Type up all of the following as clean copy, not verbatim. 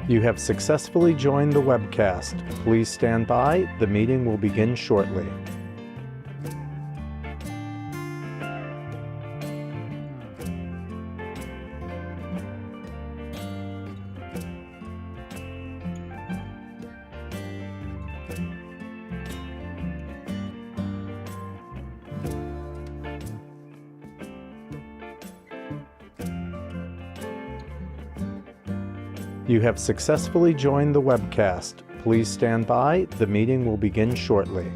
You have successfully joined the webcast. Please stand by. The meeting will begin shortly. You have successfully joined the webcast. Please stand by. The meeting will begin shortly.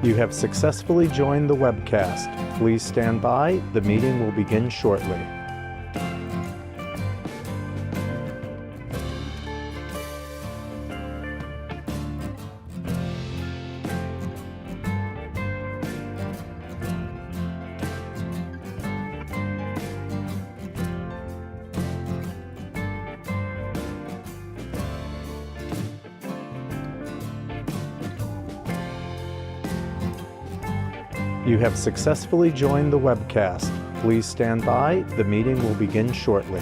You have successfully joined the webcast. Please stand by. The meeting will begin shortly. You have successfully joined the webcast. Please stand by. The meeting will begin shortly.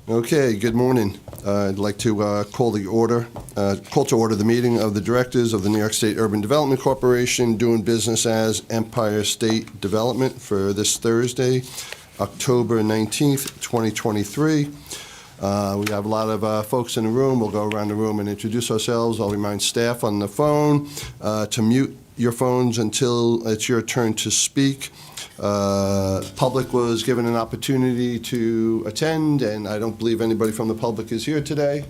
Okay, good morning. I'd like to call to order the meeting of the directors of the New York State Urban Development Corporation doing business as Empire State Development for this Thursday, October 19th, 2023. We have a lot of folks in the room. We'll go around the room and introduce ourselves. I'll remind staff on the phone to mute your phones until it's your turn to speak. Public was given an opportunity to attend, and I don't believe anybody from the public is here today.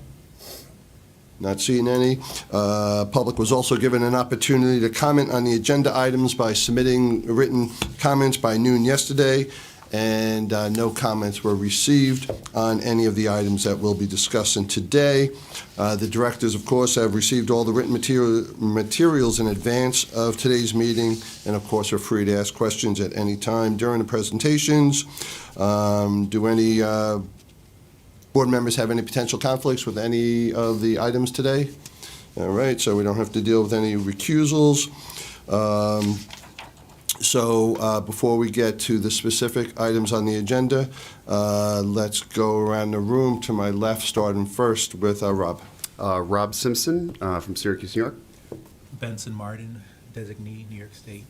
Not seeing any. Public was also given an opportunity to comment on the agenda items by submitting written comments by noon yesterday, and no comments were received on any of the items that we'll be discussing today. The directors, of course, have received all the written materials in advance of today's meeting, and of course are free to ask questions at any time during the presentations. Do any board members have any potential conflicts with any of the items today? All right, so we don't have to deal with any recusals. So before we get to the specific items on the agenda, let's go around the room to my left, starting first with Rob. Rob Simpson from Syracuse, New York. Benson Martin, designee, New York State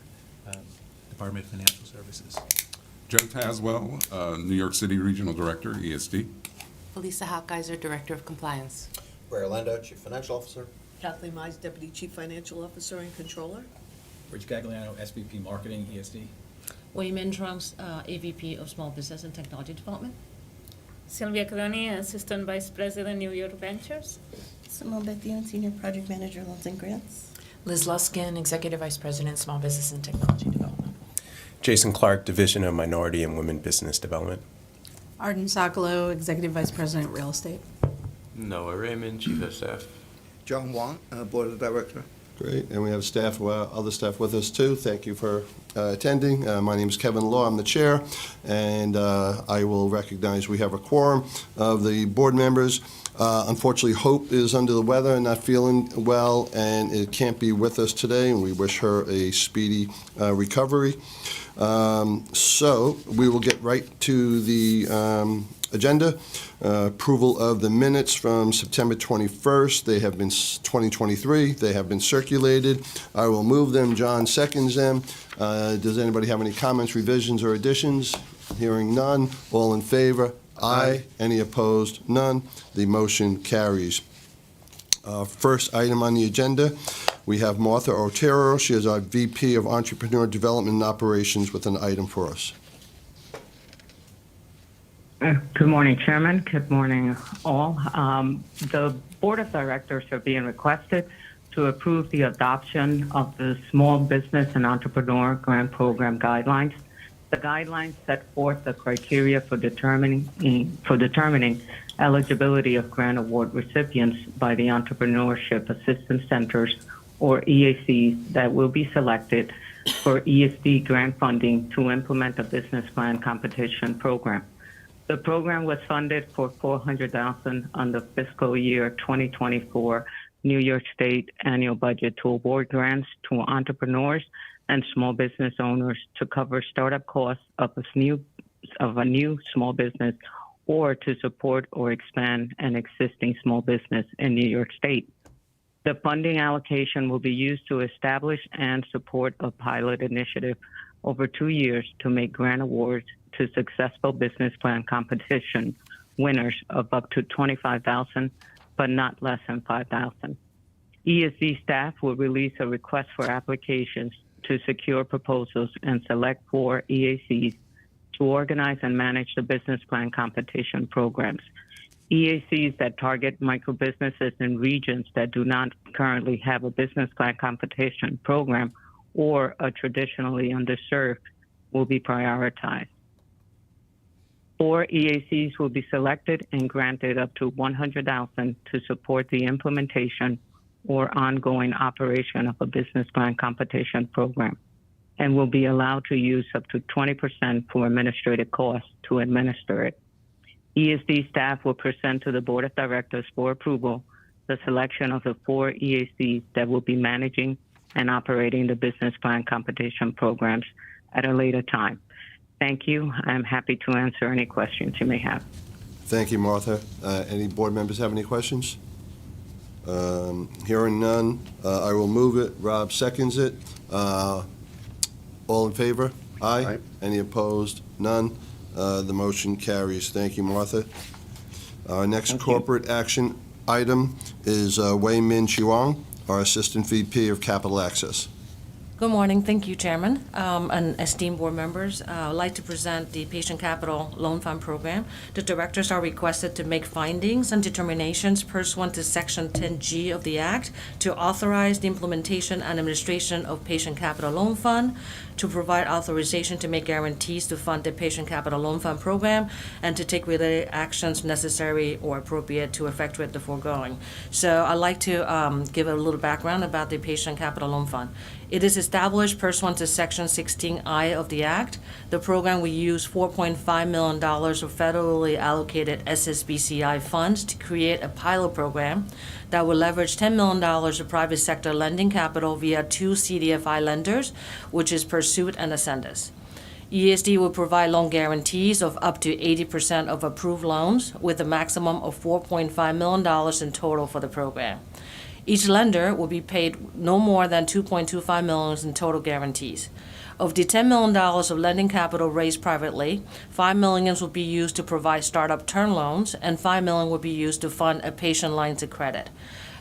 Department of Financial Services. Joe Taswell, New York City Regional Director, ESD. Felisa Hochgeiser, Director of Compliance. Ray Orlando, Chief Financial Officer. Kathleen Mize, Deputy Chief Financial Officer and Controller. Rich Gagliano, SVP Marketing, ESD. William Intrams, AVP of Small Business and Technology Development. Sylvia Coloni, Assistant Vice President, New York Ventures. Simone Bethune, Senior Project Manager, Loans and Grants. Liz Luskin, Executive Vice President, Small Business and Technology Development. Jason Clark, Division of Minority and Women Business Development. Arden Sokolow, Executive Vice President, Real Estate. Noah Raymond, Chief of Staff. John Wong, Board of Director. Great, and we have staff, other staff with us too. Thank you for attending. My name is Kevin Law, I'm the chair, and I will recognize we have a quorum of the board members. Unfortunately, Hope is under the weather and not feeling well, and it can't be with us today, and we wish her a speedy recovery. So we will get right to the agenda. Approval of the minutes from September 21st. They have been 2023. They have been circulated. I will move them. John seconds them. Does anybody have any comments, revisions, or additions? Hearing none. All in favor? Aye. Any opposed? None. The motion carries. First item on the agenda, we have Martha Otero. She is our VP of Entrepreneur Development and Operations with an item for us. Good morning, Chairman. Good morning, all. The Board of Directors are being requested to approve the adoption of the Small Business and Entrepreneur Grant Program Guidelines The guidelines set forth the criteria for determining eligibility of grant award recipients by the Entrepreneurship Assistance Centers, or EACs, that will be selected for ESD grant funding to implement a business plan competition program. The program was funded for $400,000 on the fiscal year 2024 New York State annual budget to award grants to entrepreneurs and small business owners to cover startup costs of a new small business or to support or expand an existing small business in New York State. The funding allocation will be used to establish and support a pilot initiative over 2 years to make grant awards to successful business plan competition winners of up to $25,000, but not less than $5,000. ESD staff will release a request for applications to secure proposals and select 4 EACs to organize and manage the business plan competition programs. EACs that target micro businesses in regions that do not currently have a business plan competition program or are traditionally underserved will be prioritized. 4 EACs will be selected and granted up to $100,000 to support the implementation or ongoing operation of a business plan competition program, and will be allowed to use up to 20% for administrative costs to administer it. ESD staff will present to the Board of Directors for approval the selection of the 4 EACs that will be managing and operating the business plan competition programs at a later time. Thank you. I'm happy to answer any questions you may have. Thank you, Martha. Any board members have any questions? Hearing none, I will move it. Rob seconds it. All in favor? Aye. Aye. Any opposed? None. The motion carries. Thank you, Martha. Our next corporate action item is Wei Min Chuang, our Assistant VP of Capital Access. Good morning. Thank you, Chairman, and esteemed board members. I'd like to present the Patient Capital Loan Fund Program. The directors are requested to make findings and determinations pursuant to Section 10G of the Act to authorize the implementation and administration of Patient Capital Loan Fund, to provide authorization to make guarantees to fund the Patient Capital Loan Fund Program, and to take related actions necessary or appropriate to effectuate the foregoing. So I'd like to give a little background about the Patient Capital Loan Fund. It is established pursuant to Section 16I of the Act. The program will use $4.5 million of federally allocated SSBCI funds to create a pilot program that will leverage $10 million of private sector lending capital via 2 CDFI lenders, which is Pursuit and Ascendus. ESD will provide loan guarantees of up to 80% of approved loans, with a maximum of $4.5 million in total for the program. Each lender will be paid no more than $2.25 million in total guarantees. Of the $10 million of lending capital raised privately, $5 million will be used to provide startup term loans, and $5 million will be used to fund a patient lines of credit.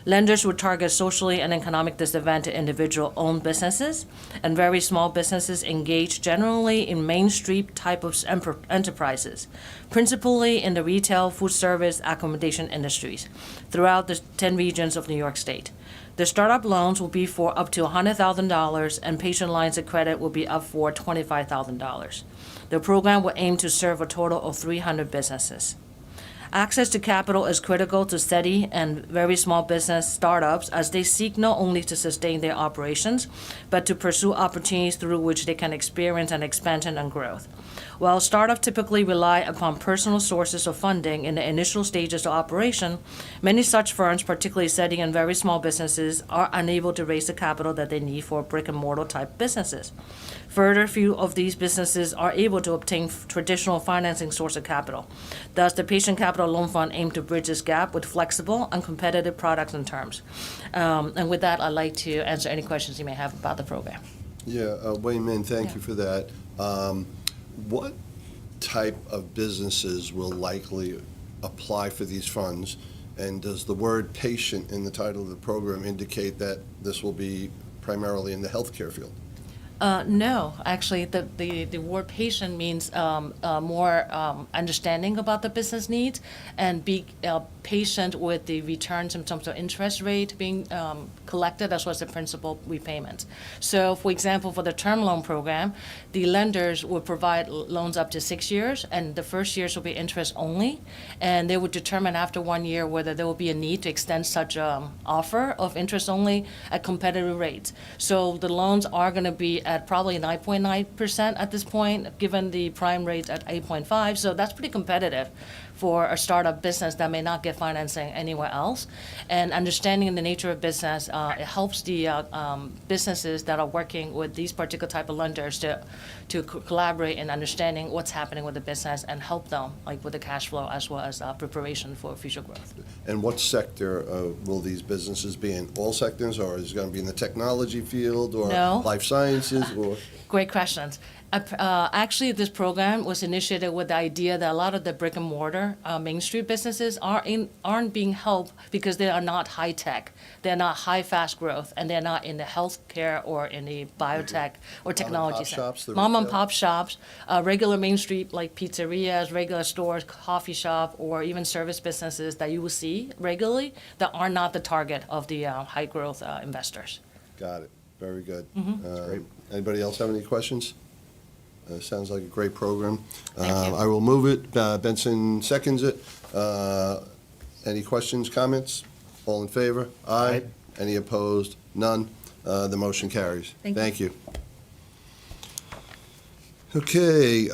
Lenders would target socially and economic disadvantaged individual-owned businesses and very small businesses engaged generally in Main Street type of enterprises, principally in the retail, food service, accommodation industries throughout the 10 regions of New York State. The startup loans will be for up to $100,000, and patient lines of credit will be up for $25,000. The program will aim to serve a total of 300 businesses. Access to capital is critical to steady and very small business startups as they seek not only to sustain their operations, but to pursue opportunities through which they can experience an expansion and growth. While startups typically rely upon personal sources of funding in the initial stages of operation, many such firms, particularly steady and very small businesses, are unable to raise the capital that they need for brick-and-mortar type businesses. Further, few of these businesses are able to obtain traditional financing source of capital. Thus, the Patient Capital Loan Fund aims to bridge this gap with flexible and competitive products and terms. And with that, I'd like to answer any questions you may have about the program. Yeah, Wei Min, thank you for that. What type of businesses will likely apply for these funds? And does the word patient in the title of the program indicate that this will be primarily in the healthcare field? No, actually, the word patient means more understanding about the business needs and patient with the returns in terms of interest rate being collected as well as the principal repayment. So, for example, for the term loan program, the lenders would provide loans up to 6 years, and the first years will be interest only, and they would determine after 1 year whether there will be a need to extend such offer of interest only at competitive rates. So the loans are going to be at probably 9.9% at this point, given the prime rate at 8.5. So that's pretty competitive for a startup business that may not get financing anywhere else. And understanding the nature of business, it helps the businesses that are working with these particular type of lenders to collaborate in understanding what's happening with the business and help them, like with the cash flow as well as preparation for future growth. And what sector will these businesses be in? All sectors, or is it going to be in the technology field, or No. life sciences, or? Great questions. Actually, this program was initiated with the idea that a lot of the brick and mortar Main Street businesses aren't being helped because they are not high tech, they're not high fast growth, and they're not in the healthcare or in the biotech or technology sector. Mom and pop shops, regular Main Street like pizzerias, regular stores, coffee shop, or even service businesses that you will see regularly that are not the target of the high growth investors. Got it. Very good. Great. Anybody else have any questions? Sounds like a great program. Thank you. I will move it. Benson seconds it. Any questions, comments? All in favor? Aye. Any opposed? None. The motion carries. Thank you. you. Okay,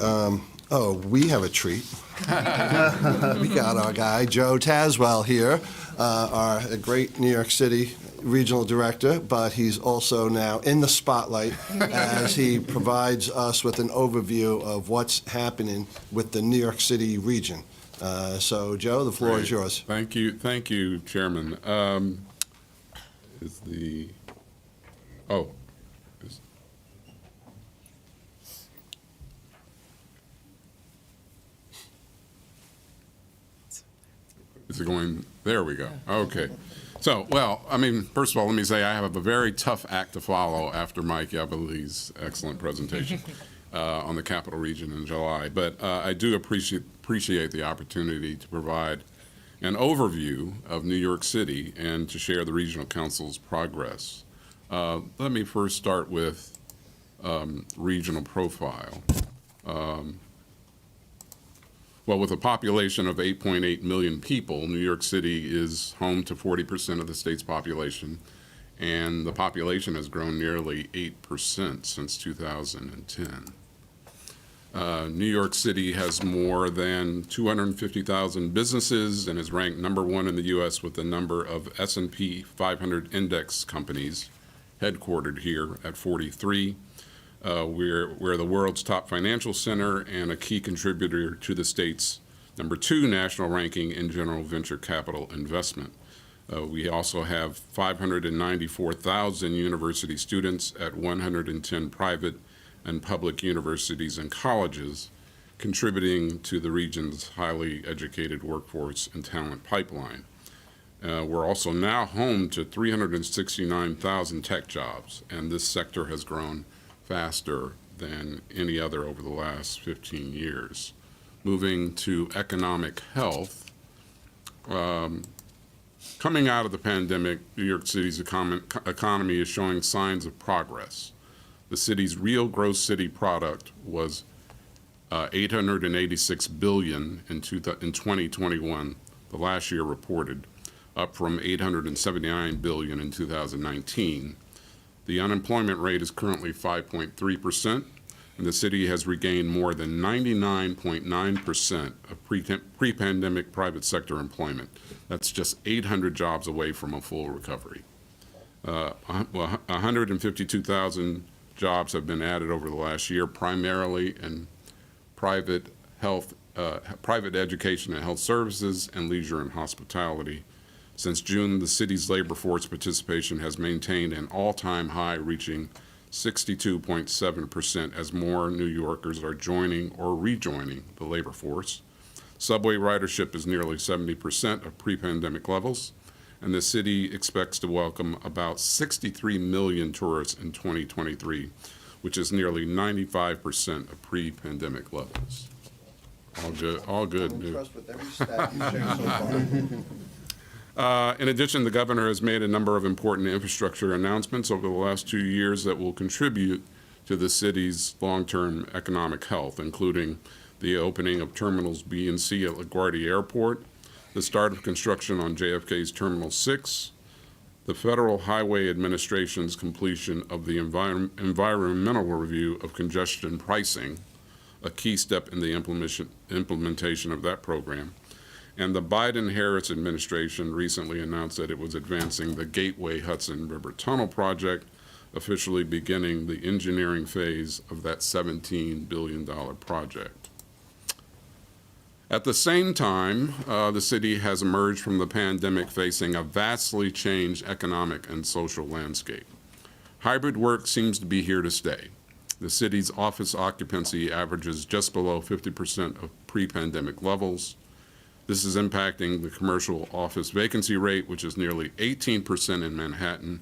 we have a treat. We got our guy, Joe Taswell, here, a great New York City regional director, but he's also now in the spotlight as he provides us with an overview of what's happening with the New York City region. So, Joe, the floor is yours. Thank you, Chairman. Is it going? There we go. Okay. So, well, I mean, first of all, let me say I have a very tough act to follow after Mike Yabali's excellent presentation on the Capital Region in July. But I do appreciate the opportunity to provide an overview of New York City and to share the Regional Council's progress. Let me first start with regional profile. Well, with a population of 8.8 million people, New York City is home to 40% of the state's population, and the population has grown nearly 8% since 2010. New York City has more than 250,000 businesses and is ranked #1 in the U.S. with the number of S&P 500 index companies headquartered here at 43. We're the world's top financial center and a key contributor to the state's #2 national ranking in general venture capital investment. We also have 594,000 university students at 110 private and public universities and colleges, contributing to the region's highly educated workforce and talent pipeline. We're also now home to 369,000 tech jobs, and this sector has grown faster than any other over the last 15 years. Moving to economic health, coming out of the pandemic, New York City's economy is showing signs of progress. The city's real gross city product was $886 billion in 2021, the last year reported, up from $879 billion in 2019. The unemployment rate is currently 5.3%, and the city has regained more than 99.9% of pre-pandemic private sector employment. That's just 800 jobs away from a full recovery. 152,000 jobs have been added over the last year, primarily in private education and health services, and leisure and hospitality. Since June, the city's labor force participation has maintained an all-time high, reaching 62.7% as more New Yorkers are joining or rejoining the labor force. Subway ridership is nearly 70% of pre-pandemic levels, and the city expects to welcome about 63 million tourists in 2023, which is nearly 95% of pre-pandemic levels. All good. I'm impressed with every stat you've shared so far. In addition, the governor has made a number of important infrastructure announcements over the last 2 years that will contribute to the city's long-term economic health, including the opening of Terminals B and C at LaGuardia Airport, the start of construction on JFK's Terminal 6, the Federal Highway Administration's completion of the environmental review of congestion pricing, a key step in the implementation of that program, and the Biden-Harris administration recently announced that it was advancing the Gateway Hudson River Tunnel project, officially beginning the engineering phase of that $17 billion project. At the same time, the city has emerged from the pandemic facing a vastly changed economic and social landscape. Hybrid work seems to be here to stay. The city's office occupancy averages just below 50% of pre-pandemic levels. This is impacting the commercial office vacancy rate, which is nearly 18% in Manhattan,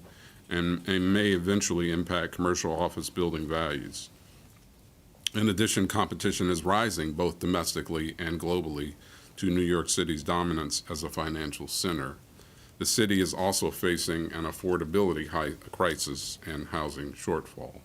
and may eventually impact commercial office building values. In addition, competition is rising both domestically and globally to New York City's dominance as a financial center. The city is also facing an affordability crisis and housing shortfall.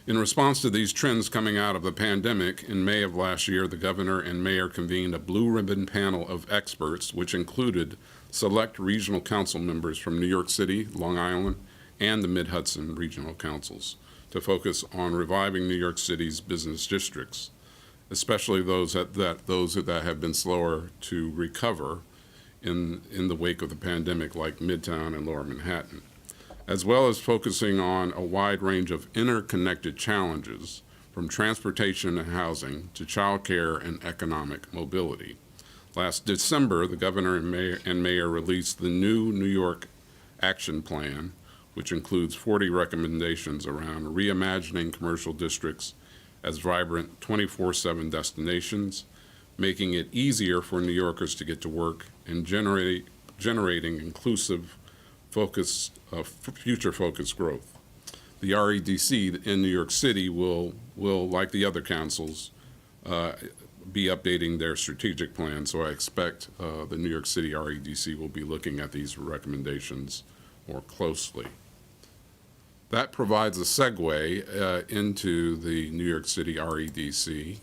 In response to these trends coming out of the pandemic, in May of last year, the governor and mayor convened a blue ribbon panel of experts, which included select regional council members from New York City, Long Island, and the Mid-Hudson regional councils, to focus on reviving New York City's business districts, especially those that have been slower to recover in the wake of the pandemic, like Midtown and Lower Manhattan, as well as focusing on a wide range of interconnected challenges, from transportation and housing to childcare and economic mobility. Last December, the governor and mayor released the new New York Action Plan, which includes 40 recommendations around reimagining commercial districts as vibrant 24/7 destinations, making it easier for New Yorkers to get to work, and generating inclusive, future-focused growth. The REDC in New York City will, like the other councils, be updating their strategic plan, so I expect the New York City REDC will be looking at these recommendations more closely. That provides a segue into the New York City REDC.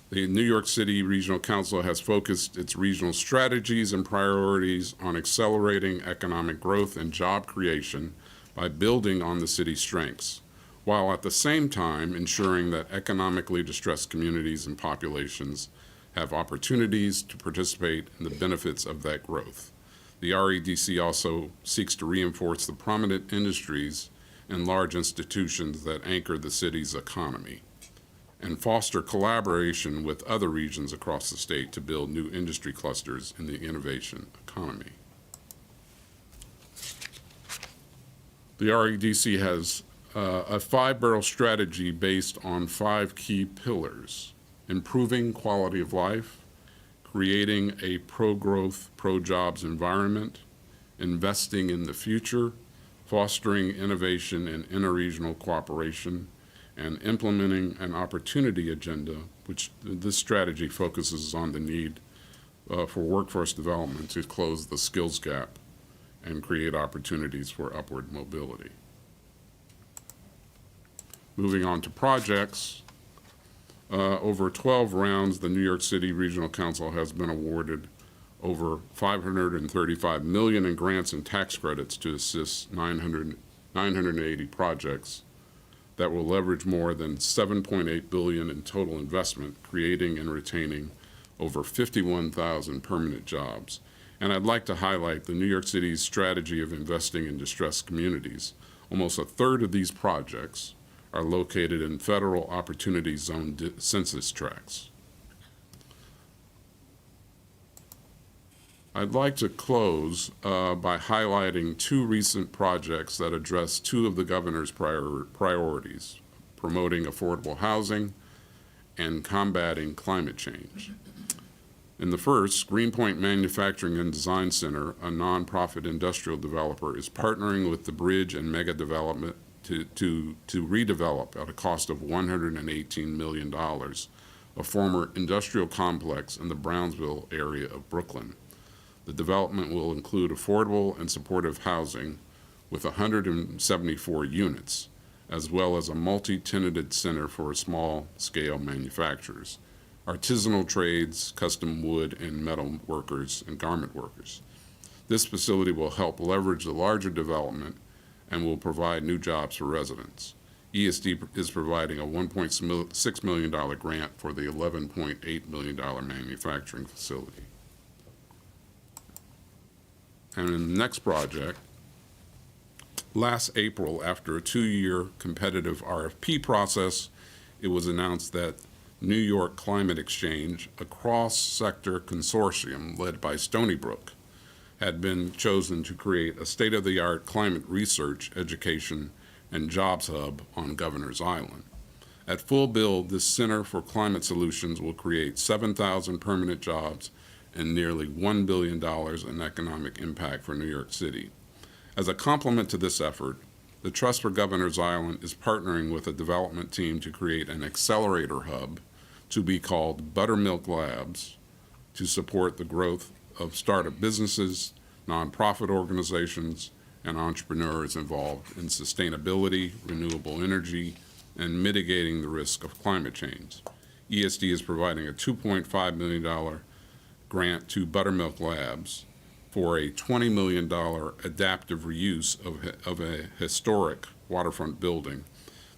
The New York City Regional Council has focused its regional strategies and priorities on accelerating economic growth and job creation by building on the city's strengths, while at the same time ensuring that economically distressed communities and populations have opportunities to participate in the benefits of that growth. The REDC also seeks to reinforce the prominent industries and large institutions that anchor the city's economy, and foster collaboration with other regions across the state to build new industry clusters in the innovation economy. The REDC has a 5-barrel strategy based on 5 key pillars: improving quality of life, creating a pro-growth, pro-jobs environment, investing in the future, fostering innovation and interregional cooperation, and implementing an opportunity agenda, which this strategy focuses on the need for workforce development to close the skills gap and create opportunities for upward mobility. Moving on to projects, over 12 rounds, the New York City Regional Council has been awarded over $535 million in grants and tax credits to assist 980 projects that will leverage more than $7.8 billion in total investment, creating and retaining over 51,000 permanent jobs. And I'd like to highlight the New York City's strategy of investing in distressed communities. Almost a third of these projects are located in federal opportunity zone census tracts. I'd like to close by highlighting 2 recent projects that address 2 of the governor's priorities: promoting affordable housing and combating climate change. In the first, Greenpoint Manufacturing and Design Center, a nonprofit industrial developer, is partnering with the Bridge and Mega Development to redevelop at a cost of $118 million a former industrial complex in the Brownsville area of Brooklyn. The development will include affordable and supportive housing with 174 units, as well as a multi-tenanted center for small-scale manufacturers, artisanal trades, custom wood and metal workers, and garment workers. This facility will help leverage the larger development and will provide new jobs for residents. ESD is providing a $1.6 million grant for the $11.8 million manufacturing facility. And in the next project, last April, after a 2-year competitive RFP process, it was announced that New York Climate Exchange, a cross-sector consortium led by Stony Brook, had been chosen to create a state-of-the-art climate research, education, and jobs hub on Governor's Island. At full build, this Center for Climate Solutions will create 7,000 permanent jobs and nearly $1 billion in economic impact for New York City. As a complement to this effort, the Trust for Governor's Island is partnering with a development team to create an accelerator hub to be called Buttermilk Labs to support the growth of startup businesses, nonprofit organizations, and entrepreneurs involved in sustainability, renewable energy, and mitigating the risk of climate change. ESD is providing a $2.5 million grant to Buttermilk Labs for a $20 million adaptive reuse of a historic waterfront building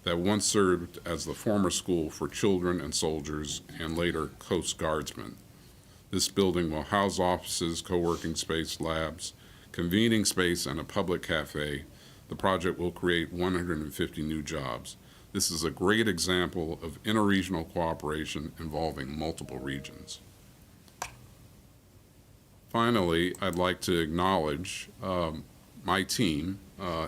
that once served as the former school for children and soldiers and later Coast Guardsmen. This building will house offices, co-working space, labs, convening space, and a public cafe. The project will create 150 new jobs. This is a great example of interregional cooperation involving multiple regions. Finally, I'd like to acknowledge my team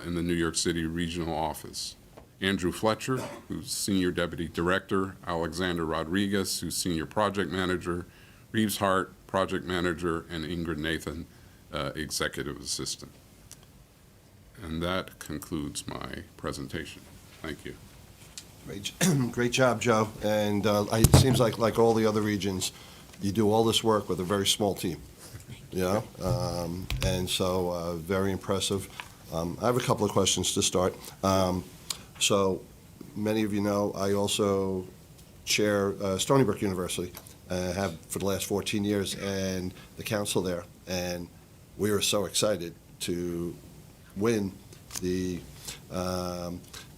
in the New York City Regional Office. Andrew Fletcher, who's Senior Deputy Director, Alexander Rodriguez, who's Senior Project Manager, Reeves Hart, Project Manager, and Ingrid Nathan, Executive Assistant. And that concludes my presentation. Thank you. Great job, Joe. And it seems like all the other regions, you do all this work with a very small team. Yeah, and so very impressive. I have a couple of questions to start. So many of you know I also chair Stony Brook University. Have for the last 14 years, and the council there, and we were so excited to win the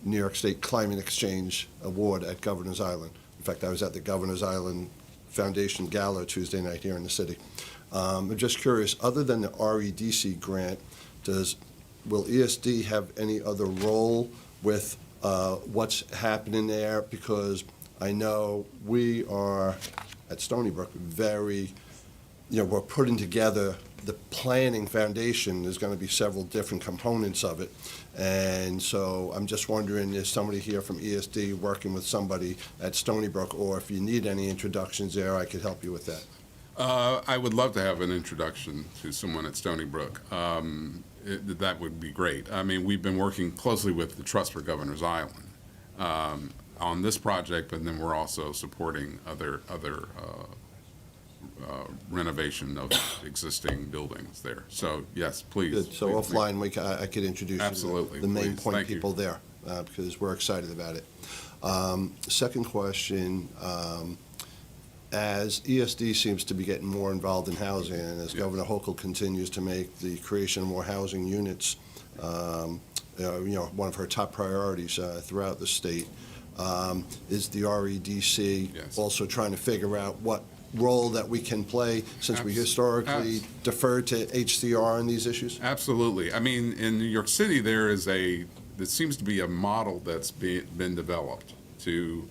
New York State Climate Exchange Award at Governor's Island. In fact, I was at the Governor's Island Foundation Gala Tuesday night here in the city. I'm just curious, other than the REDC grant, will ESD have any other role with what's happening there? Because I know we are at Stony Brook very, we're putting together the planning foundation. There's going to be several different components of it. And so I'm just wondering, is somebody here from ESD working with somebody at Stony Brook, or if you need any introductions there, I could help you with that. I would love to have an introduction to someone at Stony Brook. That would be great. I mean, we've been working closely with the Trust for Governor's Island on this project, but then we're also supporting other renovation of existing buildings there. So yes, please. Good. So please, offline, I could introduce absolutely, you to the main please. point Thank people you. there because we're excited about it. Second question. As ESD seems to be getting more involved in housing, and as Governor Hochul continues to make the creation of more housing units, one of her top priorities throughout the state, is the REDC also trying to figure out what role that we can play, since we historically deferred to HCR on these issues? Absolutely. I mean, in New York City, there seems to be a model that's been developed to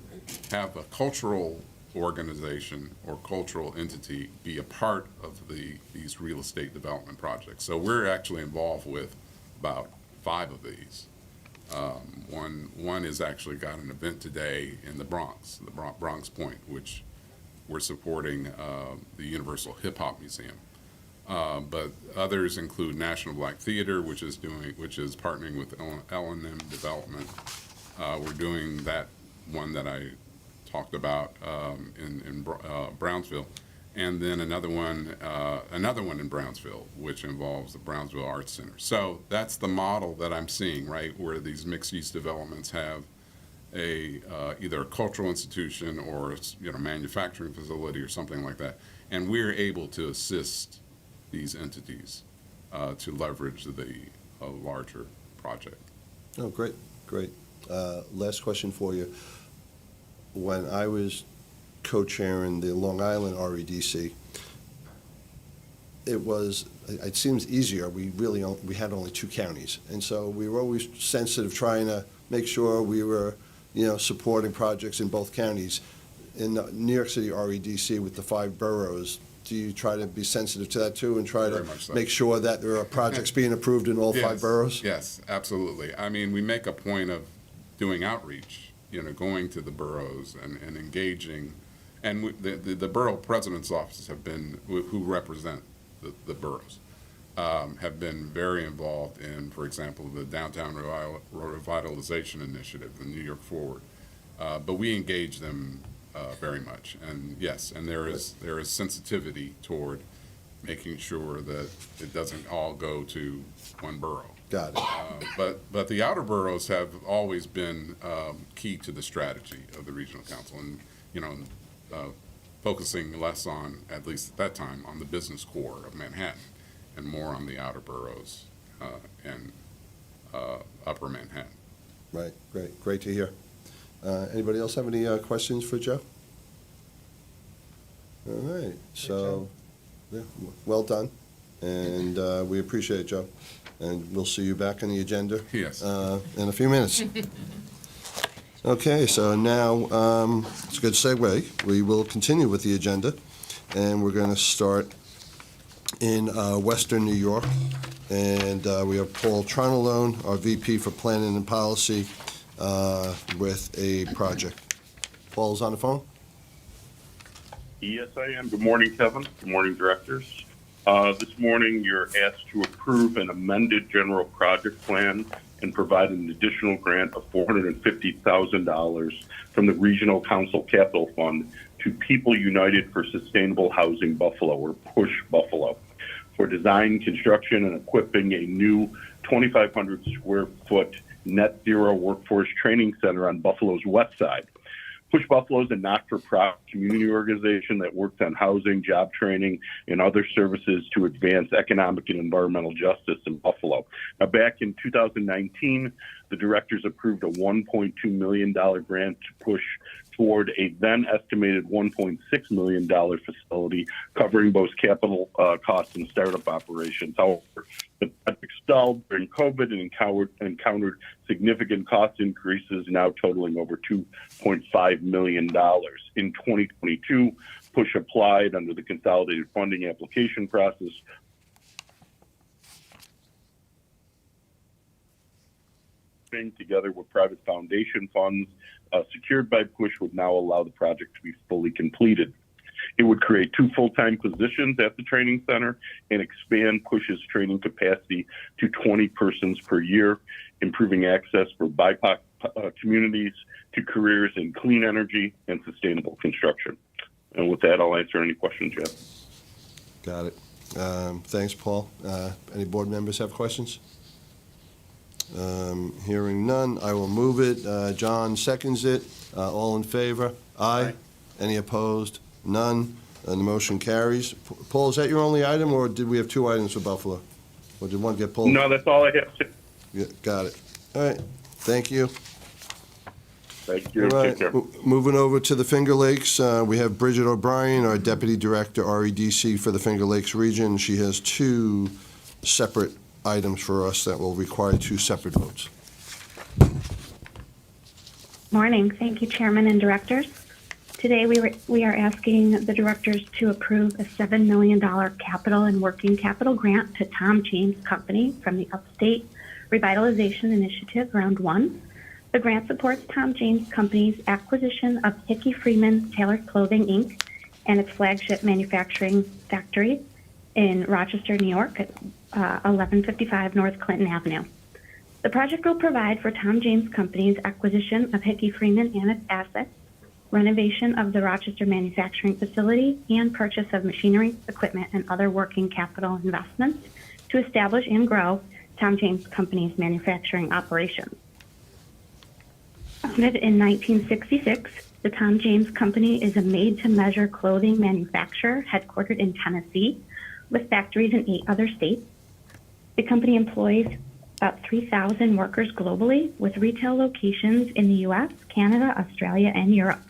have a cultural organization or cultural entity be a part of these real estate development projects. So we're actually involved with about 5 of these. One is actually got an event today in the Bronx, Bronx Point, which we're supporting the Universal Hip Hop Museum. But others include National Black Theater, which is partnering with L&M Development. We're doing that one that I talked about in Brownsville, and then another one in Brownsville, which involves the Brownsville Arts Center. So that's the model that I'm seeing, right, where these mixed-use developments have either a cultural institution or manufacturing facility or something like that, and we're able to assist these entities to leverage the larger project. Oh, great, great. Last question for you. When I was co-chairing the Long Island REDC, it seems easier. We had only 2 counties, and so we were always sensitive, trying to make sure we were, supporting projects in both counties. In the New York City REDC with the 5 boroughs, do you try to be sensitive to that too and try to make sure that there are projects being approved in all 5 boroughs? Yes, absolutely. I mean, we make a point of doing outreach, going to the boroughs and engaging. And the borough president's offices have been, who represent the boroughs, have been very involved in, for example, the Downtown Revitalization Initiative, the New York Forward. But we engage them very much. And yes, and there is sensitivity toward making sure that it doesn't all go to one borough. Got it. But the outer boroughs have always been key to the strategy of the regional council, and focusing less on, at least at that time, on the business core of Manhattan, and more on the outer boroughs and upper Manhattan. Right. Great to hear. Anybody else have any questions for Joe? All right. So, yeah, well done, and we appreciate it, Joe. And we'll see you back on the agenda. Yes. In a few minutes. Okay, so now it's a good segue. We will continue with the agenda, and we're going to start in Western New York. And we have Paul Tronalone, our VP for Planning and Policy, with a project. Paul's on the phone? Yes, I am. Good morning, Kevin. Good morning, directors. This morning, you're asked to approve an amended general project plan and provide an additional grant of $450,000 from the Regional Council Capital Fund to People United for Sustainable Housing Buffalo, or PUSH Buffalo, for design, construction, and equipping a new 2,500 square foot net zero workforce training center on Buffalo's west side. Push Buffalo is a not-for-profit community organization that works on housing, job training, and other services to advance economic and environmental justice in Buffalo. Now, back in 2019, the directors approved a $1.2 million grant to push toward a then estimated $1.6 million facility covering both capital costs and startup operations. However, the project stalled during COVID and encountered significant cost increases, now totaling over $2.5 million. In 2022, PUSH applied under the consolidated funding application process together with private foundation funds secured by PUSH would now allow the project to be fully completed. It would create 2 full-time positions at the training center and expand PUSH's training capacity to 20 persons per year, improving access for BIPOC communities to careers in clean energy and sustainable construction. And with that, I'll answer any questions you have. Got it. Thanks, Paul. Any board members have questions? Hearing none, I will move it. John seconds it. All in favor? Aye. Any opposed? None. And the motion carries. Paul, is that your only item, or did we have 2 items for Buffalo? Or did one get pulled? No, that's all I have. Yeah, got it. All right. Thank you. Thank you. All right. Take care. Moving over to the Finger Lakes, we have Bridget O'Brien, our Deputy Director, REDC for the Finger Lakes region. She has 2 separate items for us that will require 2 separate votes. Morning. Thank you, Chairman and Directors. Today we are asking the Directors to approve a $7 million capital and working capital grant to Tom James Company from the Upstate Revitalization Initiative, Round 1. The grant supports Tom James Company's acquisition of Hickey Freeman Tailored Clothing, Inc. and its flagship manufacturing factory in Rochester, New York, at 1155 North Clinton Avenue. The project will provide for Tom James Company's acquisition of Hickey Freeman and its assets, renovation of the Rochester manufacturing facility, and purchase of machinery, equipment, and other working capital investments to establish and grow Tom James Company's manufacturing operations. Founded in 1966, the Tom James Company is a made-to-measure clothing manufacturer headquartered in Tennessee with factories in 8 other states. The company employs about 3,000 workers globally with retail locations in the U.S., Canada, Australia, and Europe.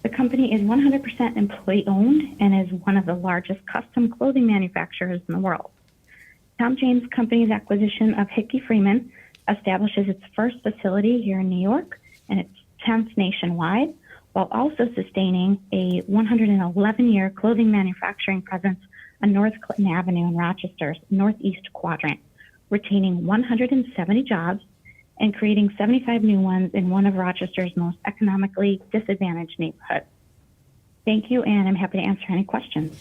The company is 100% employee-owned and is one of the largest custom clothing manufacturers in the world. Tom James Company's acquisition of Hickey Freeman establishes its first facility here in New York and its 10th nationwide, while also sustaining a 111-year clothing manufacturing presence on North Clinton Avenue in Rochester's northeast quadrant, retaining 170 jobs and creating 75 new ones in one of Rochester's most economically disadvantaged neighborhoods. Thank you, and I'm happy to answer any questions.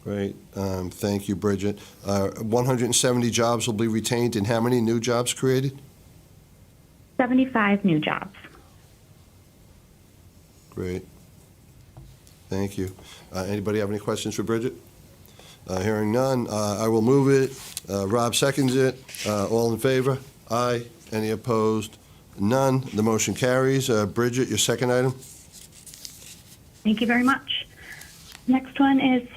Great. Thank you, Bridget. 170 jobs will be retained, and how many new jobs created? 75 new jobs. Great. Thank you. Anybody have any questions for Bridget? Hearing none, I will move it. Rob seconds it. All in favor? Aye. Any opposed? None. The motion carries. Bridget, your second item? Thank you very much. Next one is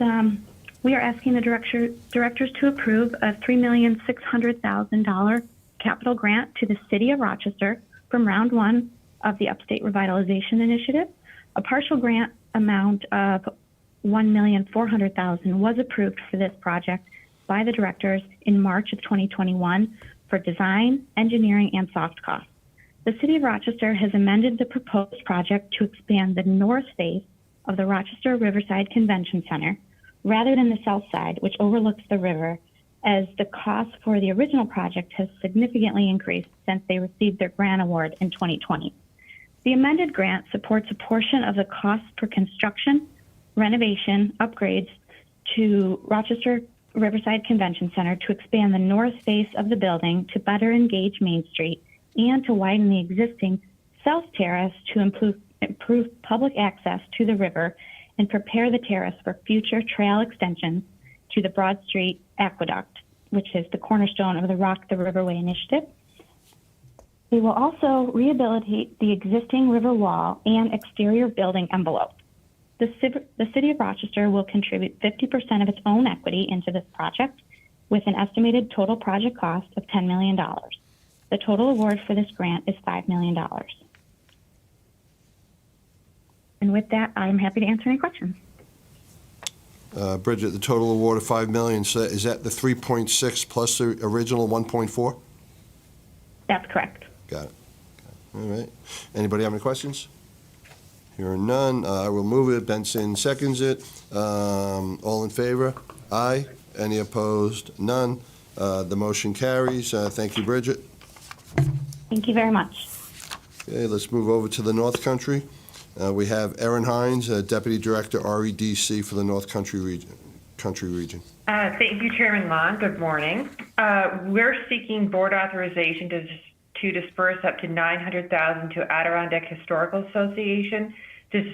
we are asking the directors to approve a $3,600,000 capital grant to the City of Rochester from Round 1 of the Upstate Revitalization Initiative. A partial grant amount of $1,400,000 was approved for this project by the directors in March of 2021 for design, engineering, and soft costs. The City of Rochester has amended the proposed project to expand the north face of the Rochester Riverside Convention Center rather than the south side, which overlooks the river, as the cost for the original project has significantly increased since they received their grant award in 2020. The amended grant supports a portion of the cost for construction, renovation, upgrades to Rochester Riverside Convention Center to expand the north face of the building to better engage Main Street and to widen the existing south terrace to improve public access to the river and prepare the terrace for future trail extensions to the Broad Street Aqueduct, which is the cornerstone of the Rock the Riverway initiative. They will also rehabilitate the existing river wall and exterior building envelope. The City of Rochester will contribute 50% of its own equity into this project with an estimated total project cost of $10 million. The total award for this grant is $5 million. And with that, I'm happy to answer any questions. Bridget, the total award of $5 million, so is that the 3.6 plus the original 1.4? That's correct. Got it. All right. Anybody have any questions? Hearing none, I will move it. Benson seconds it. All in favor? Aye. Any opposed? None. The motion carries. Thank you, Bridget. Thank you very much. Okay, let's move over to the North Country. We have Erin Hines, Deputy Director, REDC for the North Country region. Thank you, Chairman Long. Good morning. We're seeking board authorization to disperse up to $900,000 to Adirondack Historical Association to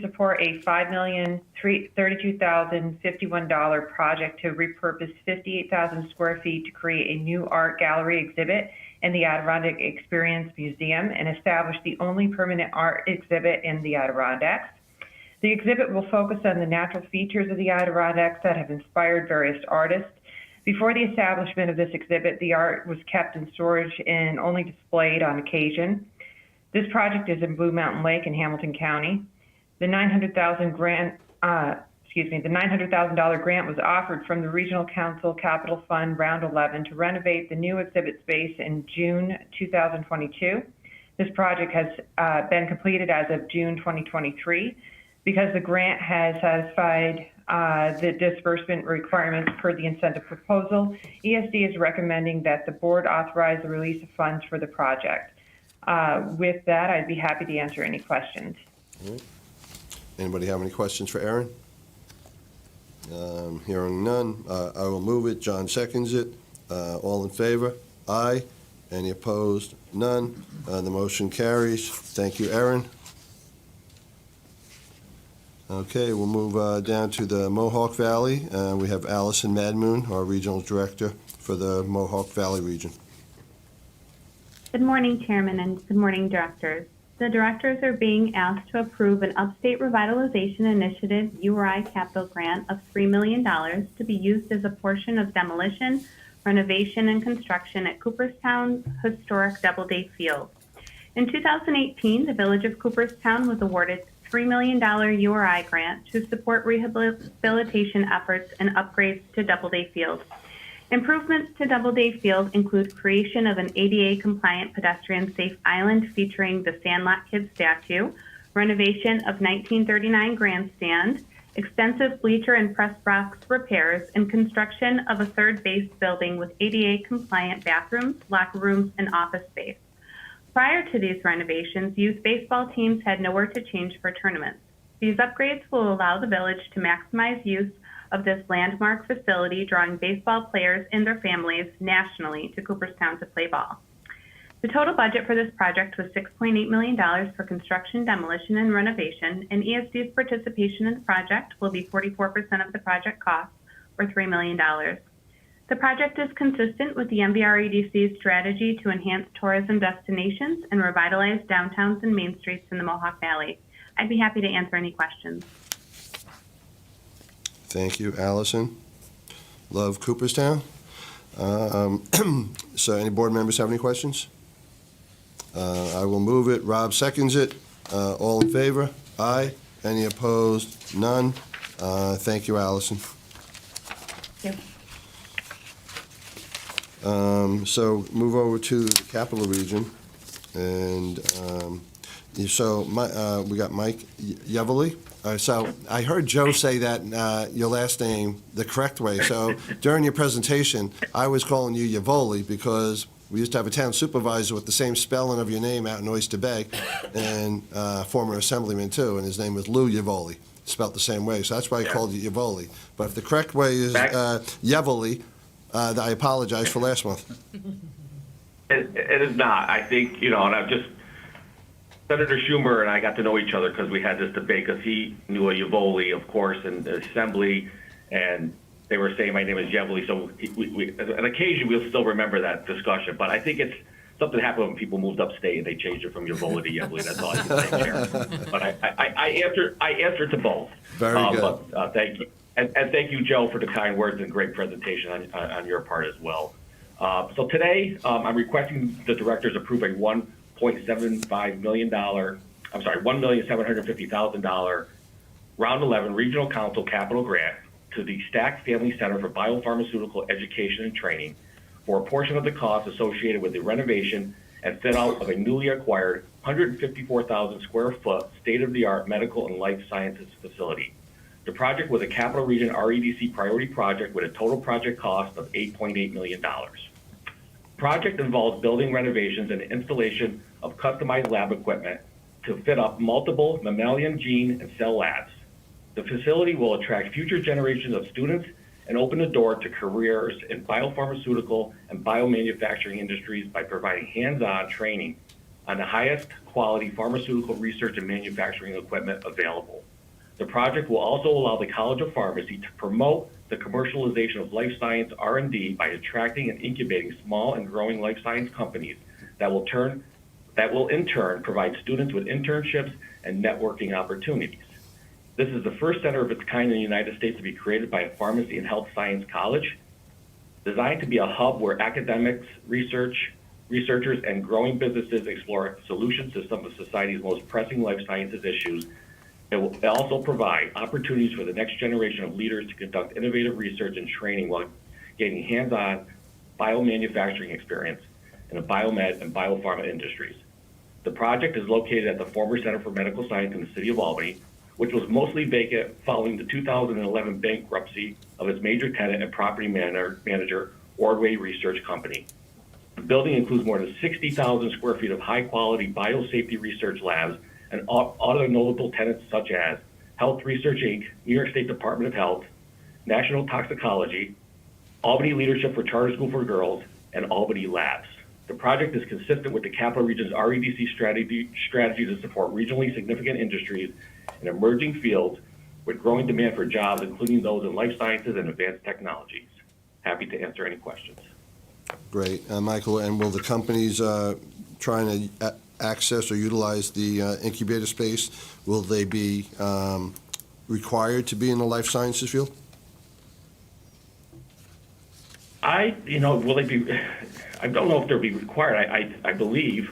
support a $5,032,051 project to repurpose 58,000 square feet to create a new art gallery exhibit in the Adirondack Experience Museum and establish the only permanent art exhibit in the Adirondacks. The exhibit will focus on the natural features of the Adirondacks that have inspired various artists. Before the establishment of this exhibit, the art was kept in storage and only displayed on occasion. This project is in Blue Mountain Lake in Hamilton County. The $900,000 grant was offered from the Regional Council Capital Fund Round 11 to renovate the new exhibit space in June 2022. This project has been completed as of June 2023. Because the grant has satisfied the disbursement requirements per the incentive proposal, ESD is recommending that the board authorize the release of funds for the project. With that, I'd be happy to answer any questions. All right. Anybody have any questions for Erin? Hearing none, I will move it. John seconds it. All in favor? Aye. Any opposed? None. The motion carries. Thank you, Erin. Okay, we'll move down to the Mohawk Valley. We have Allison Madmoon, our Regional Director for the Mohawk Valley region. Good morning, Chairman, and good morning, Directors. The Directors are being asked to approve an Upstate Revitalization Initiative URI capital grant of $3 million to be used as a portion of demolition, renovation, and construction at Cooperstown Historic Doubleday Field. In 2018, the Village of Cooperstown was awarded $3 million URI grant to support rehabilitation efforts and upgrades to Doubleday Field. Improvements to Doubleday Field include creation of an ADA-compliant pedestrian-safe island featuring the Sandlot Kid statue, renovation of 1939 grandstand, extensive bleacher and press box repairs, and construction of a third base building with ADA-compliant bathrooms, locker rooms, and office space. Prior to these renovations, youth baseball teams had nowhere to change for tournaments. These upgrades will allow the village to maximize use of this landmark facility, drawing baseball players and their families nationally to Cooperstown to play ball. The total budget for this project was $6.8 million for construction, demolition, and renovation, and ESD's participation in the project will be 44% of the project cost, or $3 million. The project is consistent with the MVREDC's strategy to enhance tourism destinations and revitalize downtowns and main streets in the Mohawk Valley. I'd be happy to answer any questions. Thank you, Allison. Love Cooperstown. So any board members have any questions? I will move it. Rob seconds it. All in favor? Aye. Any opposed? None. Thank you, Allison. Thank you. So move over to the Capital Region. And so we got Mike Yevely. So I heard Joe say that your last name the correct way. So during your presentation, I was calling you Yevoli because we used to have a town supervisor with the same spelling of your name out in Oyster Bay, and former assemblyman too, and his name was Lou Yevoli, spelled the same way. So that's why I called you Yevoli. But if the correct way is Yevoli, I apologize for last month. It is not. I think, and I've just, Senator Schumer and I got to know each other because we had this debate because he knew a Yevoli, of course, in the assembly, and they were saying my name is Yevoli. So on occasion, we'll still remember that discussion. But I think it's something happened when people moved upstate and they changed it from Yevoli to Yevoli. That's all I can say, Chair. But I answered to both. Very good. But thank you. And thank you, Joe, for the kind words and great presentation on your part as well. So today, I'm requesting the directors approve a $1.75 million, $1,750,000 Round 11 Regional Council Capital Grant to the Stack Family Center for Biopharmaceutical Education and Training for a portion of the cost associated with the renovation and fit-out of a newly acquired 154,000 square foot state-of-the-art medical and life sciences facility. The project was a Capital Region REDC priority project with a total project cost of $8.8 million. Project involves building renovations and installation of customized lab equipment to fit up multiple mammalian gene and cell labs. The facility will attract future generations of students and open the door to careers in biopharmaceutical and biomanufacturing industries by providing hands-on training on the highest quality pharmaceutical research and manufacturing equipment available. The project will also allow the College of Pharmacy to promote the commercialization of life science R&D by attracting and incubating small and growing life science companies that will in turn provide students with internships and networking opportunities. This is the first center of its kind in the United States to be created by a pharmacy and health science college, designed to be a hub where academics, researchers, and growing businesses explore solutions to some of society's most pressing life sciences issues. It will also provide opportunities for the next generation of leaders to conduct innovative research and training while gaining hands-on biomanufacturing experience in the biomed and biopharma industries. The project is located at the former Center for Medical Science in the city of Albany, which was mostly vacant following the 2011 bankruptcy of its major tenant and property manager, Ordway Research Company. The building includes more than 60,000 square feet of high-quality biosafety research labs and other notable tenants such as Health Research Inc., New York State Department of Health, National Toxicology, Albany Leadership for Charter School for Girls, and Albany Labs. The project is consistent with the Capital Region's REDC strategy to support regionally significant industries in emerging fields with growing demand for jobs, including those in life sciences and advanced technologies. Happy to answer any questions. Great. Michael, and will the companies trying to access or utilize the incubator space, will they be required to be in the life sciences field? Will they be, I don't know if they'll be required. I believe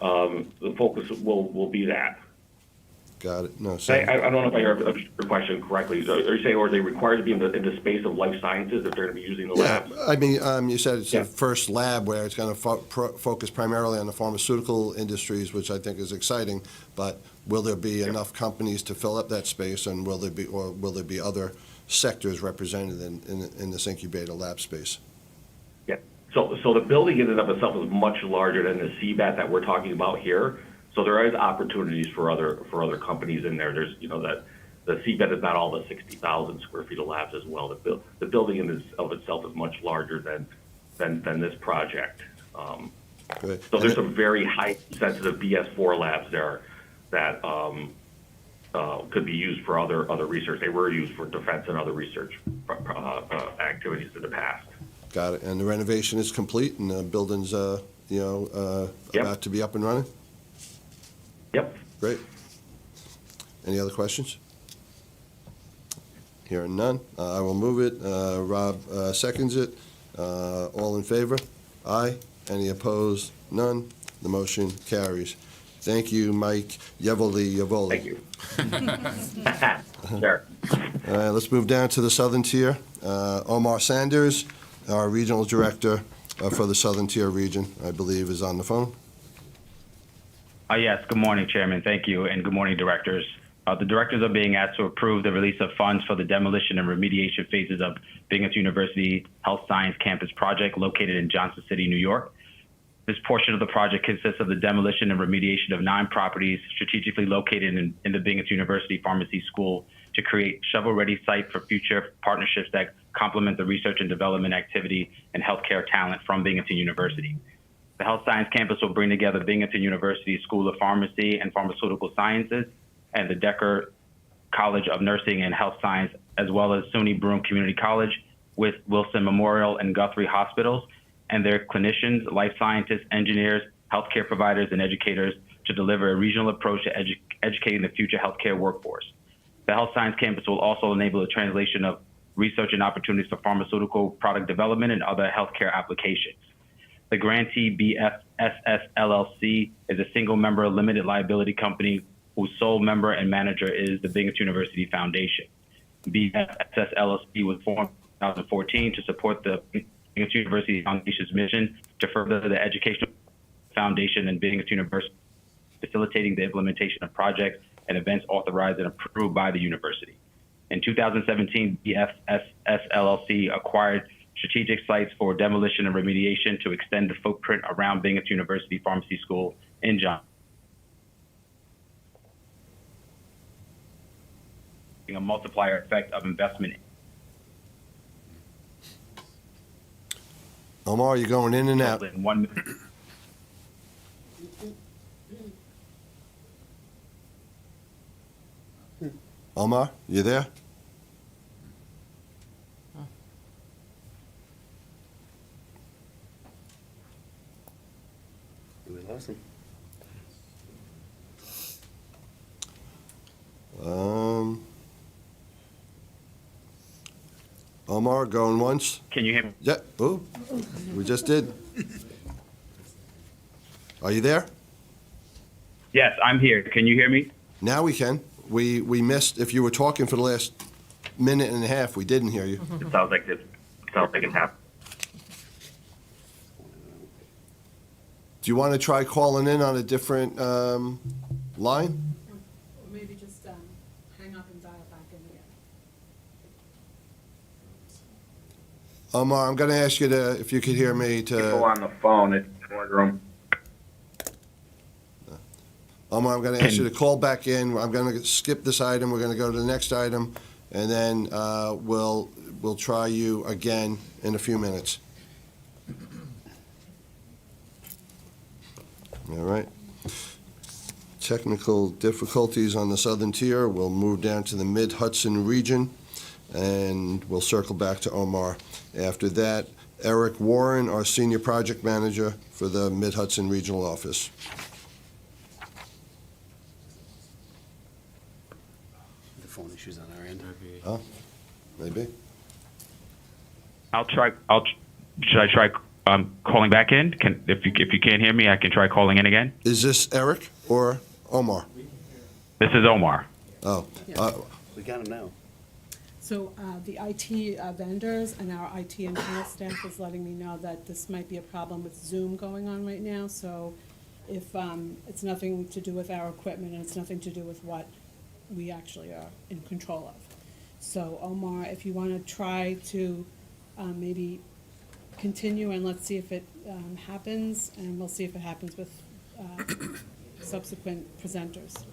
the focus will be that. Got it. No, I don't know if I heard your question correctly. Are you saying, or are they required to be in the space of life sciences if they're going to be using the labs? I mean, you said it's the first lab where it's going to focus primarily on the pharmaceutical industries, which I think is exciting, but will there be enough companies to fill up that space, and will there be other sectors represented in this incubator lab space? Yeah. So the building in and of itself is much larger than the CBAT that we're talking about here. So there is opportunities for other companies in there. There's, that the CBET is not all the 60,000 square feet of labs as well. The building in of itself is much larger than this project. So there's some very high sensitive BS4 labs there that could be used for other research. They were used for defense and other research activities in the past. Got it. And the renovation is complete, and the building's about to be up and running? Yep. Great. Any other questions? Hearing none, I will move it. Rob seconds it. All in favor? Aye. Any opposed? None. The motion carries. Thank you, Mike Yevoli. Thank you. Sure. All right, let's move down to the Southern Tier. Omar Sanders, our Regional Director for the Southern Tier region, I believe is on the phone. Yes, good morning, Chairman. Thank you, and good morning, Directors. The Directors are being asked to approve the release of funds for the demolition and remediation phases of Binghamton University Health Science Campus project located in Johnson City, New York. This portion of the project consists of the demolition and remediation of 9 properties strategically located in the Binghamton University Pharmacy School to create shovel-ready site for future partnerships that complement the research and development activity and healthcare talent from Binghamton University. The Health Science Campus will bring together Binghamton University School of Pharmacy and Pharmaceutical Sciences and the Decker College of Nursing and Health Science, as well as SUNY Broome Community College with Wilson Memorial and Guthrie Hospitals, and their clinicians, life scientists, engineers, healthcare providers, and educators to deliver a regional approach to educating the future healthcare workforce. The Health Science Campus will also enable the translation of research and opportunities for pharmaceutical product development and other healthcare applications. The grantee BFSS LLC is a single-member limited liability company whose sole member and manager is the Binghamton University Foundation. BFSS LLC was formed in 2014 to support the Binghamton University Foundation's mission to further the educational foundation and Binghamton University, facilitating the implementation of projects and events authorized and approved by the university. In 2017, BFSS LLC acquired strategic sites for demolition and remediation to extend the footprint around Binghamton University Pharmacy School in Johnson. A multiplier effect of investment. Omar, you're going in and out. In 1 minute. Omar, you there? We lost him. Omar, going once? Can you hear me? Yeah. Oh, we just did. Are you there? Yes, I'm here. Can you hear me? Now we can. We missed, if you were talking for the last minute and a half, we didn't hear you. It sounds like it happened. Do you want to try calling in on a different line? Or maybe just hang up and dial back in again. Omar, I'm going to ask you to, if you could hear me, to... People on the phone in the boardroom. Omar, I'm going to ask you to call back in. I'm going to skip this item. We're going to go to the next item, and then we'll try you again in a few minutes. All right. Technical difficulties on the southern tier. We'll move down to the Mid-Hudson region, and we'll circle back to Omar. After that, Eric Warren, our Senior Project Manager for the Mid-Hudson Regional Office. The phone issues on our end. Oh, maybe. Should I try calling back in? If you can't hear me, I can try calling in again. Is this Eric or Omar? This is Omar. Oh, We got him now. So the IT vendors and our IT internal staff is letting me know that this might be a problem with Zoom going on right now. So if it's nothing to do with our equipment and it's nothing to do with what we actually are in control of. So Omar, if you want to try to maybe continue and let's see if it happens, and we'll see if it happens with subsequent presenters.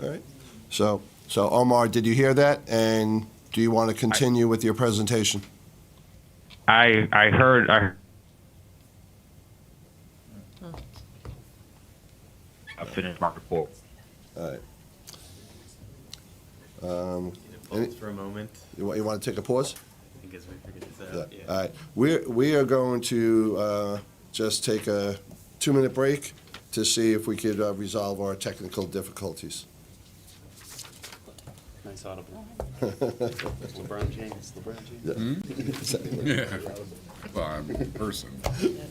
all right. So Omar, did you hear that? And do you want to continue with your presentation? I heard. I finished my report. All right. Pause for a moment. You want to take a pause? I guess we figured this Yeah. out. Yeah. All right. We are going to just take a 2-minute break to see if we could resolve our technical difficulties. Nice audible. LeBron James. Yeah. Well, I'm a person.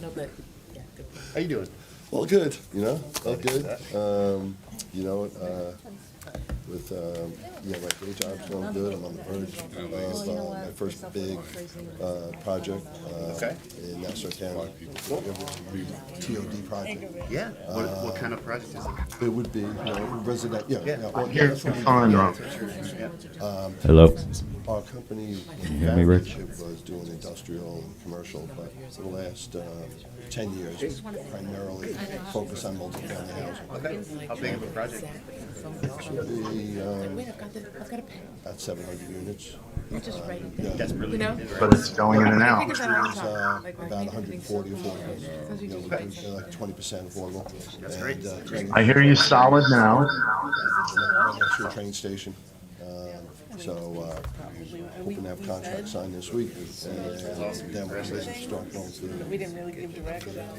No, but, yeah, good. How you doing? Well, good, all good. With, my day job's going good. I'm on the verge of my first big project in Nassau County. TOD project. Yeah. What kind of project is it? It would be, resident, Here's the phone, Rob. Hello. Our company hear me, Rich? was doing industrial and commercial, but for the last 10 years, primarily focused on multifamily housing. Okay. How big of a project? Should be Wait, I've got a pen. about 700 units. Just write it Yeah. down. That's really You know? needed, But it's going in and out. Figures out all the It's time. Like, about 140 affordable. We do like 20% affordable. That's great. And, I hear you solid now. next to a train station. Hoping to have contracts signed this week. And then we're going to start going through the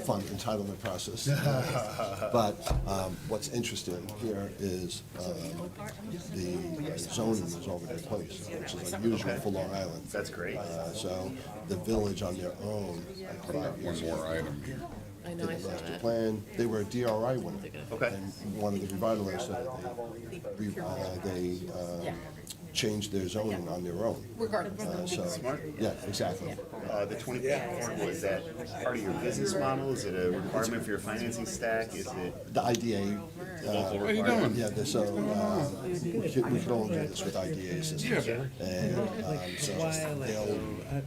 fund entitlement process. But what's interesting here is the zoning is already in place, which is unusual for Long Island. That's great. So the village on their own, like 5 years One more ago, item here. I know, I saw master that. plan, they were a DRI winner. Okay. And one of the revitalists said they changed their zoning on their own. Regardless. Smart. Yeah, exactly. The 20% affordable, is that part of your business model? Is it a requirement for your financing stack? Is it The IDA. local How you requirement? doing? Yeah, so we can only do this with IDA assistance. And so they'll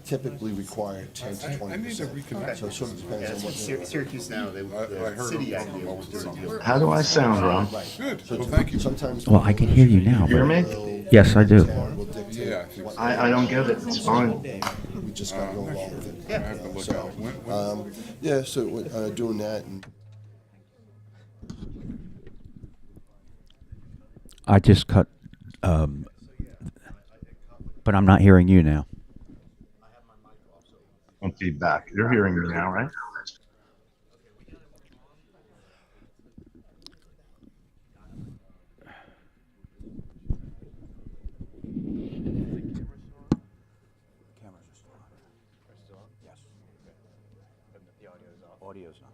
typically require 10 to 20%. So it sort of Yeah, depends that's on what what. Syracuse now, I the heard city them IDA won't do it. How do I sound, Ron? Good. So Well, thank you. sometimes. Well, I can hear you now. Hear me? Yes, I do. Will dictate Yeah, I think so. I don't get it. It's fine. We just gotta go along with it. Yeah. I have to look So, out. When- yeah, so doing that and. I just cut, but I'm not hearing you now. On feedback. You're hearing me now, right? Cameras are still on. Yes. The audio's off. Audio's on.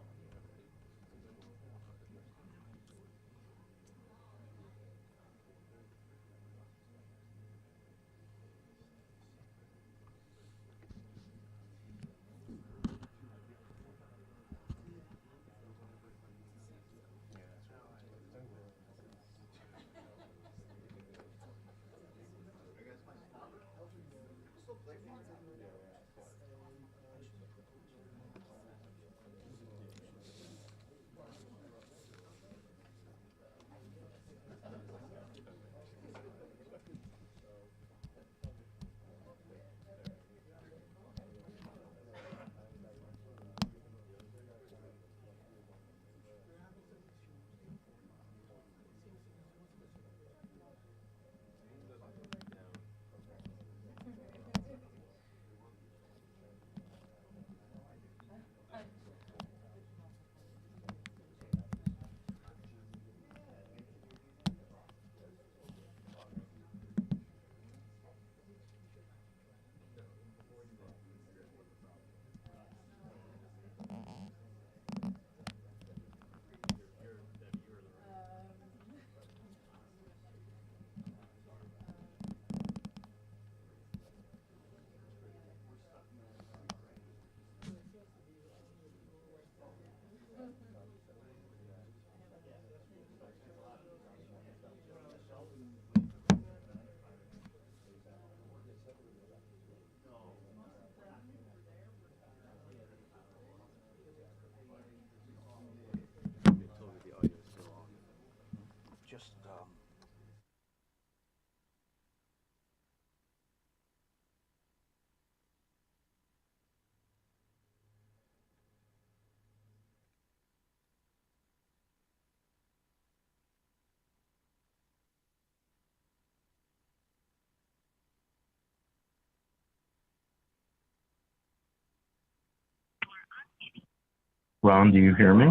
Ron, do you hear me?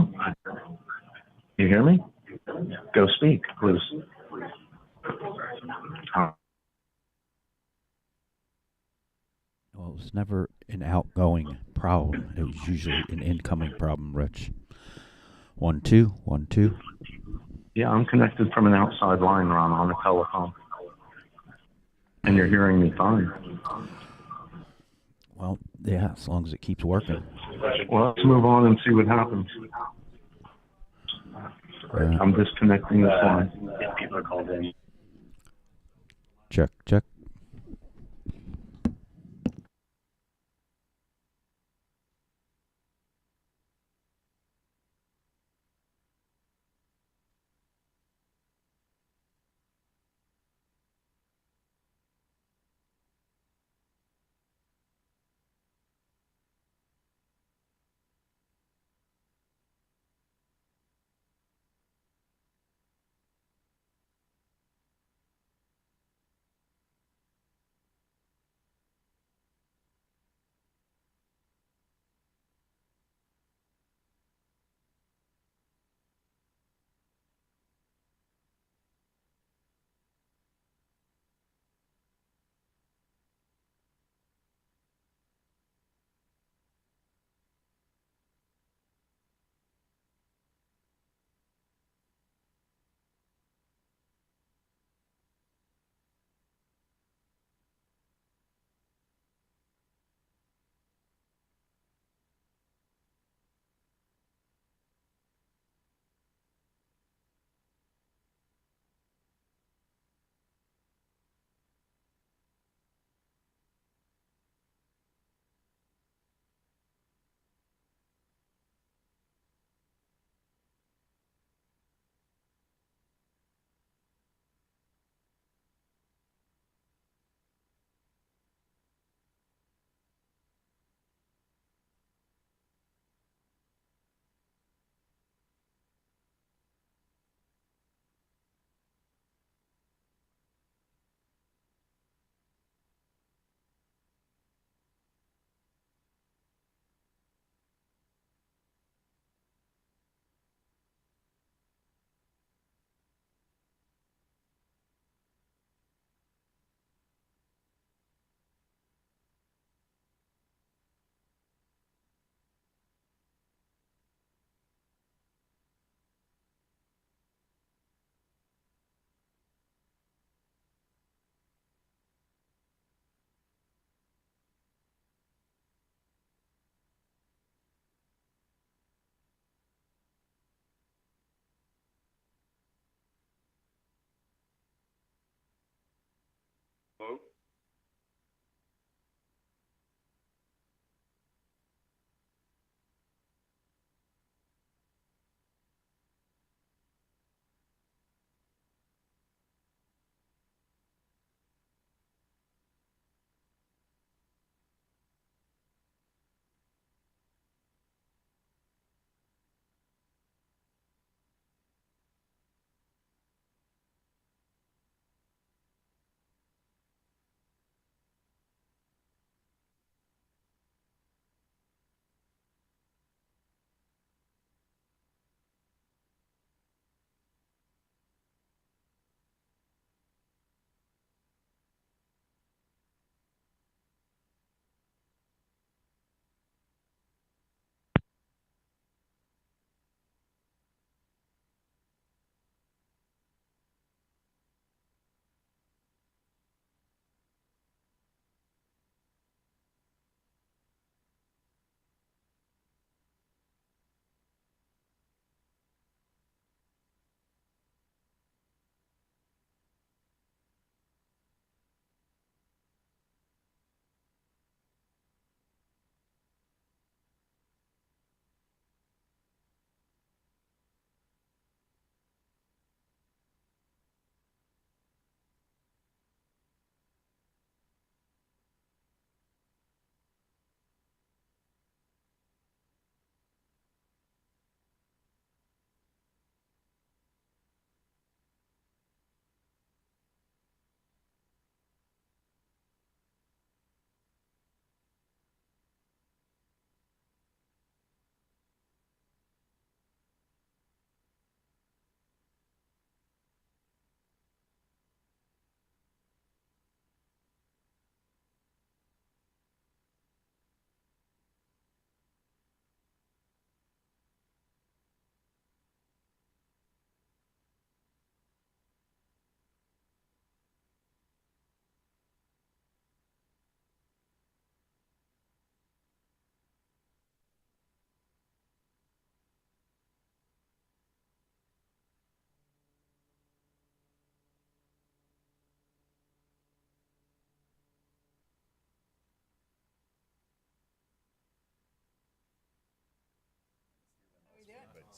You hear me? Go speak, please. Well, it was never an outgoing problem. It was usually an incoming problem, Rich. 1 2 1 2. Yeah, I'm connected from an outside line, Ron, on the telephone. And you're hearing me fine. Well, yeah, as long as it keeps working. Well, let's move on and see what happens. I'm disconnecting this line. People are called in. Check, check. Hello?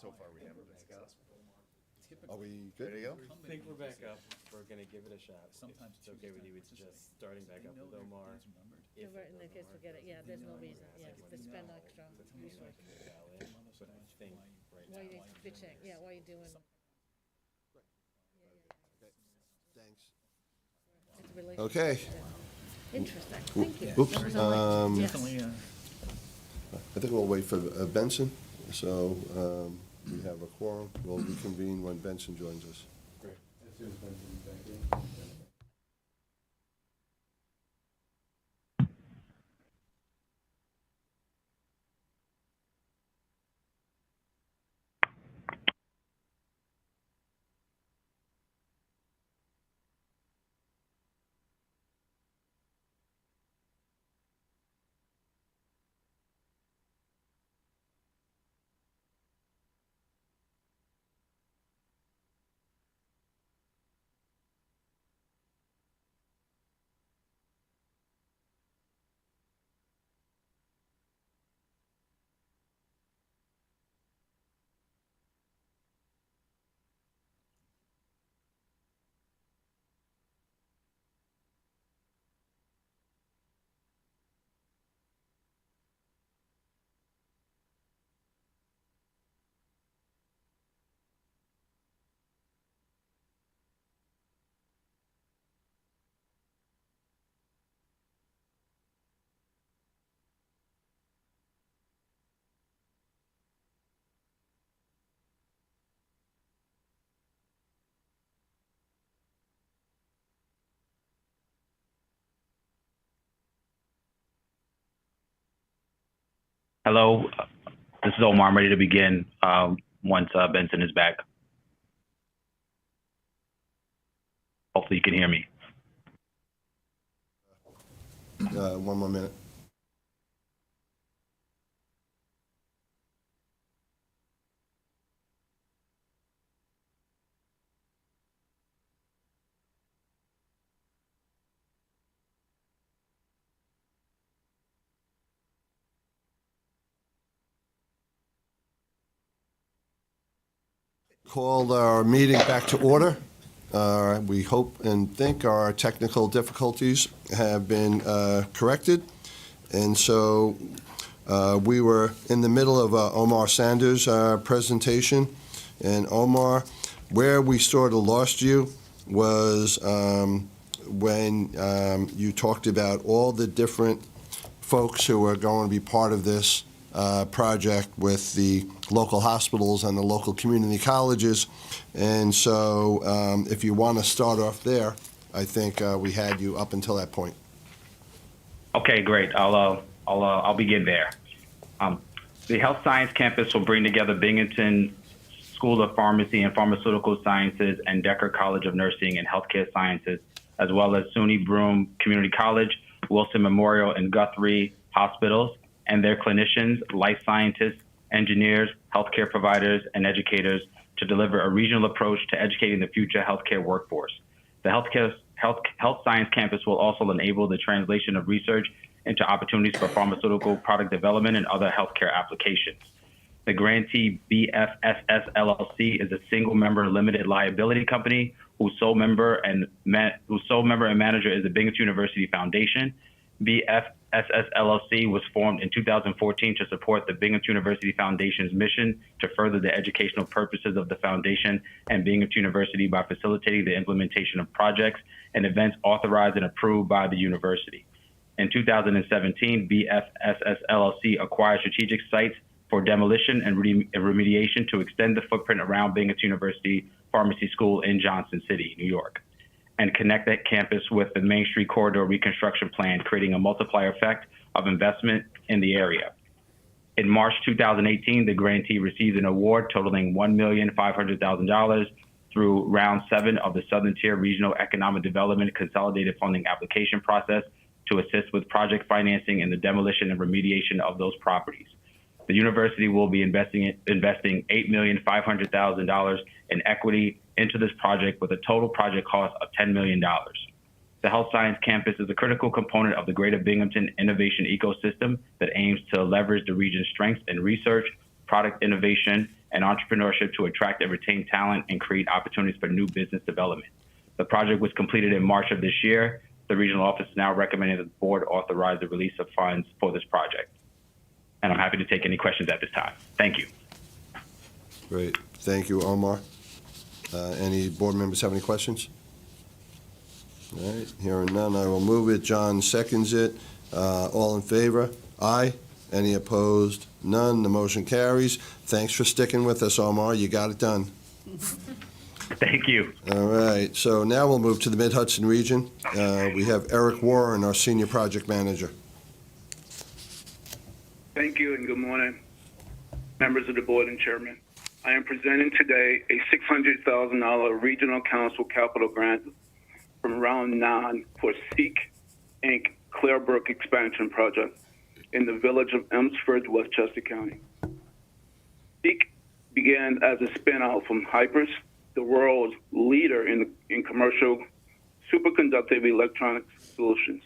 So far, we haven't backed out. Are we good? There you go. I think we're back up. We're gonna give it a shot. Sometimes If it's okay with you, it's just starting back up with Omar. If it In that case, doesn't work, forget it, yeah, there's no reason, I yeah, can to spend know extra that we resources. can dial in, but I think right Why now, you bitching, yeah, why you doing, Thanks. it's a relationship. Okay. Interesting, thank you. Oops, That was all right. Yes. Definitely, I think we'll wait for Benson, so we have a quorum. We'll reconvene when Benson joins us. Great. As soon as Benson's back in. Hello, this is Omar. I'm ready to begin once Benson is back. Hopefully you can hear me. One more minute. Call our meeting back to order. We hope and think our technical difficulties have been corrected. And so we were in the middle of Omar Sanders' presentation. And Omar, where we sort of lost you was when you talked about all the different folks who are going to be part of this project with the local hospitals and the local community colleges. And so if you want to start off there, I think we had you up until that point. Okay, great. I'll begin there. The Health Science Campus will bring together Binghamton School of Pharmacy and Pharmaceutical Sciences and Decker College of Nursing and Healthcare Sciences, as well as SUNY Broome Community College, Wilson Memorial, and Guthrie Hospitals, and their clinicians, life scientists, engineers, healthcare providers, and educators to deliver a regional approach to educating the future healthcare workforce. The Health Science Campus will also enable the translation of research into opportunities for pharmaceutical product development and other healthcare applications. The grantee BFSS LLC is a single-member limited liability company whose sole member and manager is the Binghamton University Foundation. BFSS LLC was formed in 2014 to support the Binghamton University Foundation's mission to further the educational purposes of the foundation and Binghamton University by facilitating the implementation of projects and events authorized and approved by the university. In 2017, BFSS LLC acquired strategic sites for demolition and remediation to extend the footprint around Binghamton University Pharmacy School in Johnson City, New York, and connect that campus with the Main Street Corridor reconstruction plan, creating a multiplier effect of investment in the area. In March 2018, the grantee received an award totaling $1,500,000 through round 7 of the Southern Tier Regional Economic Development Consolidated Funding Application process to assist with project financing in the demolition and remediation of those properties. The university will be investing $8,500,000 in equity into this project with a total project cost of $10 million. The Health Science Campus is a critical component of the Greater Binghamton innovation ecosystem that aims to leverage the region's strengths in research, product innovation, and entrepreneurship to attract and retain talent and create opportunities for new business development. The project was completed in March of this year. The regional office is now recommending that the board authorize the release of funds for this project. And I'm happy to take any questions at this time. Thank you. Great. Thank you, Omar. Any board members have any questions? All right, hearing none, I will move it. John seconds it. All in favor? Aye. Any opposed? None. The motion carries. Thanks for sticking with us, Omar. You got it done. Thank you. All right, so now we'll move to the Mid-Hudson region. We have Eric Warren, our Senior Project Manager. Thank you and good morning, members of the board and chairman. I am presenting today a $600,000 Regional Council capital grant from Round 9 for Seek Inc. Clearbrook Expansion Project in the village of Elmsford, Westchester County. Seek began as a spin-out from Hypers, the world's leader in commercial superconductive electronic solutions.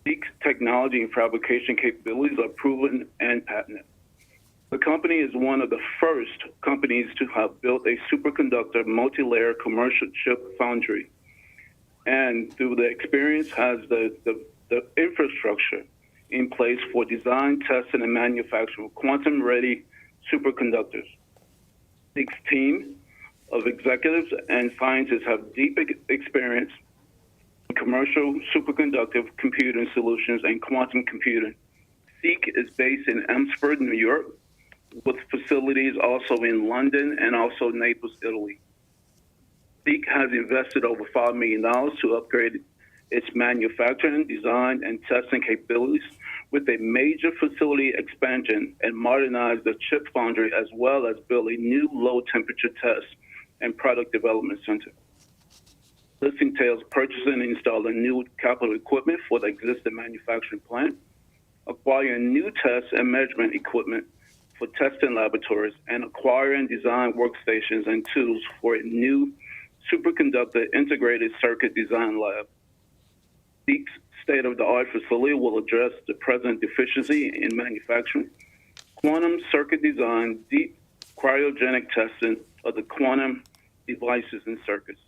Seek's technology and fabrication capabilities are proven and patented. The company is one of the first companies to have built a superconductor multi-layer commercial chip foundry, and through the experience has the infrastructure in place for design, testing, and manufacturing of quantum-ready superconductors. Seek's team of executives and scientists have deep experience in commercial superconductive computing solutions and quantum computing. Seek is based in Elmsford, New York, with facilities also in London and also Naples, Italy. Seek has invested over $5 million to upgrade its manufacturing, design, and testing capabilities with a major facility expansion and modernize the chip foundry, as well as build a new low-temperature test and product development center. This entails purchasing and installing new capital equipment for the existing manufacturing plant, acquiring new test and measurement equipment for testing laboratories, and acquiring design workstations and tools for a new superconductor integrated circuit design lab. Seek's state-of-the-art facility will address the present deficiency in manufacturing, quantum circuit design, deep cryogenic testing of the quantum devices and circuits.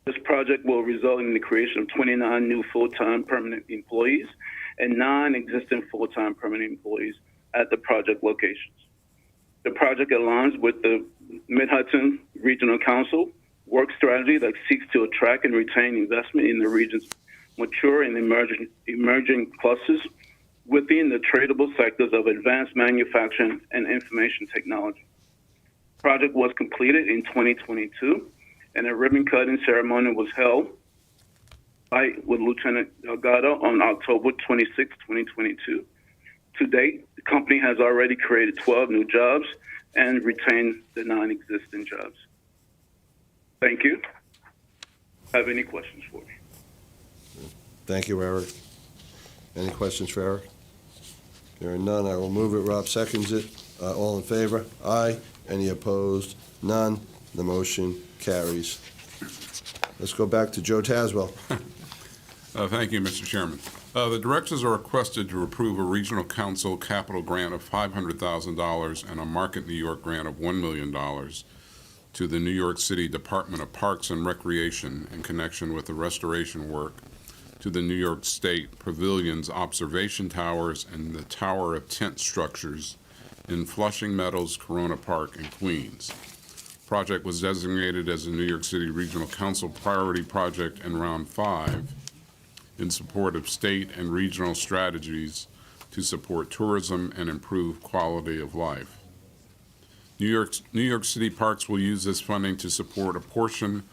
This project will result in the creation of 29 new full-time permanent employees and 9 existing full-time permanent employees at the project locations. The project aligns with the Mid-Hudson Regional Council work strategy that seeks to attract and retain investment in the region's mature and emerging clusters within the tradable sectors of advanced manufacturing and information technology. The project was completed in 2022, and a ribbon-cutting ceremony was held with Lieutenant Delgado on October 26, 2022. To date, the company has already created 12 new jobs and retained the 9 existing jobs. Thank you. Have any questions for me? Thank you, Eric. Any questions for Eric? Hearing none, I will move it. Rob seconds it. All in favor? Aye. Any opposed? None. The motion carries. Let's go back to Joe Taswell. Thank you, Mr. Chairman. The directors are requested to approve a regional council capital grant of $500,000 and a Market New York grant of $1 million to the New York City Department of Parks and Recreation in connection with the restoration work to the New York State Pavilion's observation towers and the Tower of Tent structures in Flushing Meadows, Corona Park, and Queens. Project was designated as a New York City Regional Council priority project in Round 5 in support of state and regional strategies to support tourism and improve quality of life. New York City Parks will use this funding to support a portion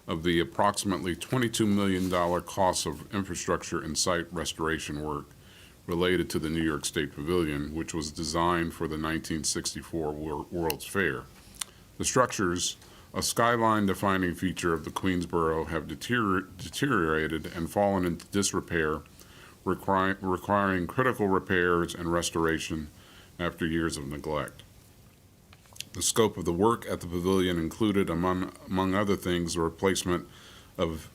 of the approximately $22 million cost of infrastructure and site restoration work related to the New York State Pavilion, which was designed for the 1964 World's Fair. The structures, a skyline-defining feature of the Queensboro, have deteriorated and fallen into disrepair, requiring critical repairs and restoration after years of neglect. The scope of the work at the pavilion included, among other things, the replacement of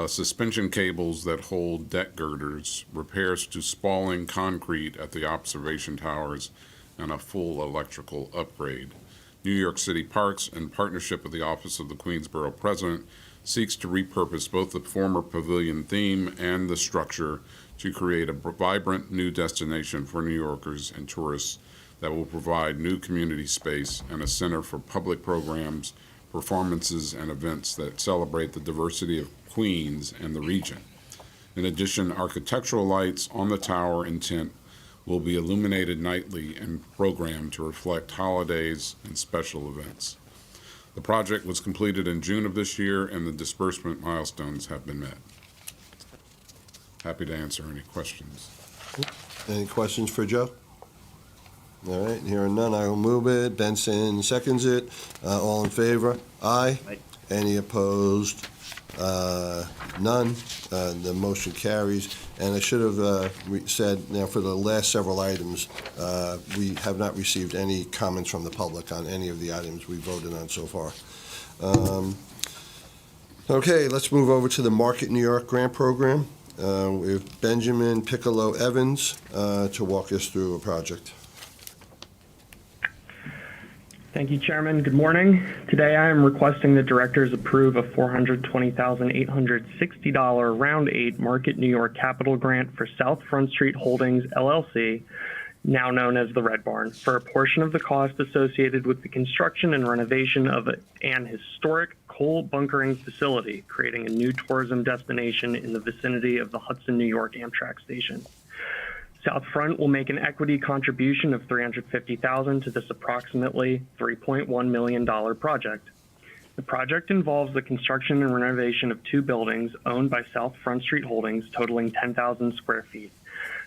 suspension cables that hold deck girders, repairs to spalling concrete at the observation towers, and a full electrical upgrade. New York City Parks, in partnership with the Office of the Queensborough President, seeks to repurpose both the former pavilion theme and the structure to create a vibrant new destination for New Yorkers and tourists that will provide new community space and a center for public programs, performances, and events that celebrate the diversity of Queens and the region. In addition, architectural lights on the tower and tent will be illuminated nightly and programmed to reflect holidays and special events. The project was completed in June of this year, and the disbursement milestones have been met. Happy to answer any questions. Any questions for Joe? All right, hearing none, I will move it. Benson seconds it. All in favor? Aye. Aye. Any opposed? None. The motion carries. And I should have said, now for the last several items, we have not received any comments from the public on any of the items we voted on so far. Okay, let's move over to the Market New York Grant Program. We have Benjamin Piccolo Evans to walk us through a project. Thank you, Chairman. Good morning. Today I am requesting the directors approve a $420,860 Round 8 Market New York Capital Grant for South Front Street Holdings, LLC, now known as the Red Barn, for a portion of the cost associated with the construction and renovation of an historic coal bunkering facility, creating a new tourism destination in the vicinity of the Hudson, New York Amtrak station. South Front will make an equity contribution of $350,000 to this approximately $3.1 million project. The project involves the construction and renovation of two buildings owned by South Front Street Holdings, totaling 10,000 square feet.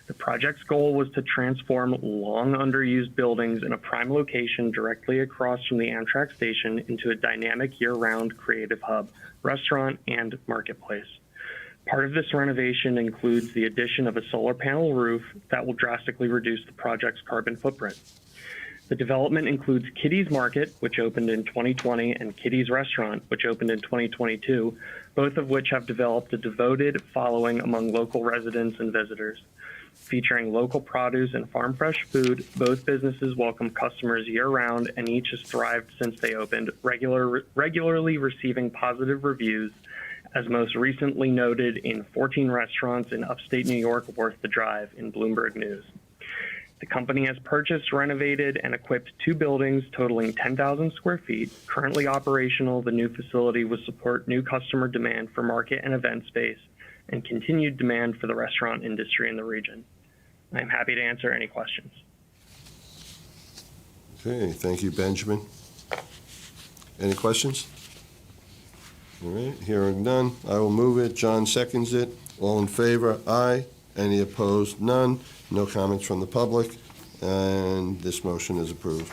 The project's goal was to transform long underused buildings in a prime location directly across from the Amtrak station into a dynamic year-round creative hub, restaurant, and marketplace. Part of this renovation includes the addition of a solar panel roof that will drastically reduce the project's carbon footprint. The development includes Kitty's Market, which opened in 2020, and Kitty's Restaurant, which opened in 2022, both of which have developed a devoted following among local residents and visitors. Featuring local produce and farm fresh food, both businesses welcome customers year-round, and each has thrived since they opened, regularly receiving positive reviews, as most recently noted in 14 restaurants in upstate New York worth the drive in Bloomberg News. The company has purchased, renovated, and equipped two buildings totaling 10,000 square feet. Currently operational, the new facility will support new customer demand for market and event space and continued demand for the restaurant industry in the region. I am happy to answer any questions. Okay, thank you, Benjamin. Any questions? All right, hearing none, I will move it. John seconds it. All in favor? Aye. Any opposed? None. No comments from the public, and this motion is approved.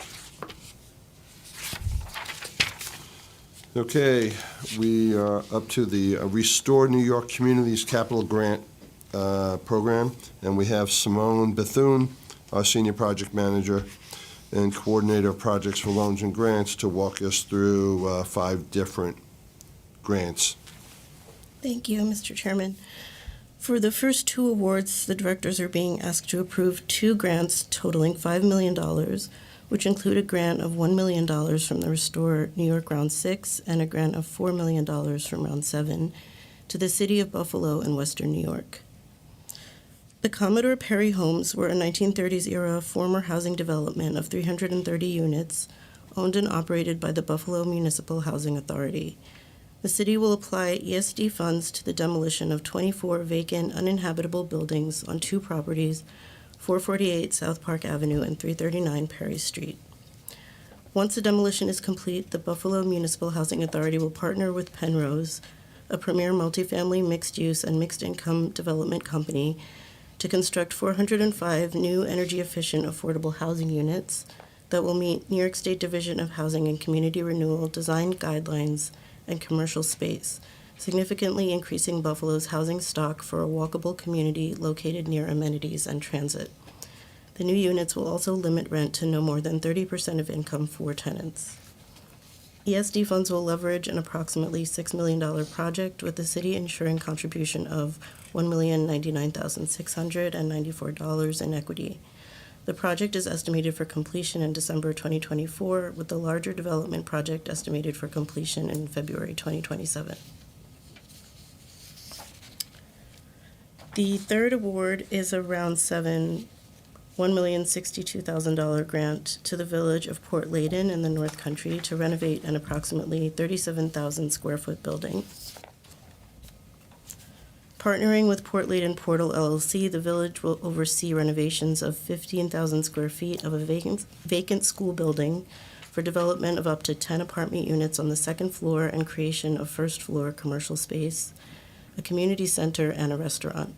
Okay, we are up to the Restore New York Communities Capital Grant Program, and we have Simone Bethune, our Senior Project Manager and Coordinator of Projects for Loans and Grants, to walk us through 5 different grants. Thank you, Mr. Chairman. For the first 2 awards, the directors are being asked to approve 2 grants totaling $5 million, which include a grant of $1 million from the Restore New York Round 6 and a grant of $4 million from Round 7 to the City of Buffalo in Western New York. The Commodore Perry Homes were a 1930s-era former housing development of 330 units owned and operated by the Buffalo Municipal Housing Authority. The city will apply ESD funds to the demolition of 24 vacant, uninhabitable buildings on 2 properties, 448 South Park Avenue and 339 Perry Street. Once the demolition is complete, the Buffalo Municipal Housing Authority will partner with Penrose, a premier multifamily mixed-use and mixed-income development company, to construct 405 new energy-efficient affordable housing units that will meet New York State Division of Housing and Community Renewal design guidelines and commercial space, significantly increasing Buffalo's housing stock for a walkable community located near amenities and transit. The new units will also limit rent to no more than 30% of income for tenants. ESD funds will leverage an approximately $6 million project, with the city ensuring contribution of $1,099,694 in equity. The project is estimated for completion in December 2024, with the larger development project estimated for completion in February 2027. The third award is a round 7 $1,062,000 grant to the village of Port Layden in the North Country to renovate an approximately 37,000 square foot building. Partnering with Port Layden Portal LLC, the village will oversee renovations of 15,000 square feet of a vacant school building for development of up to 10 apartment units on the second floor and creation of first floor commercial space, a community center, and a restaurant.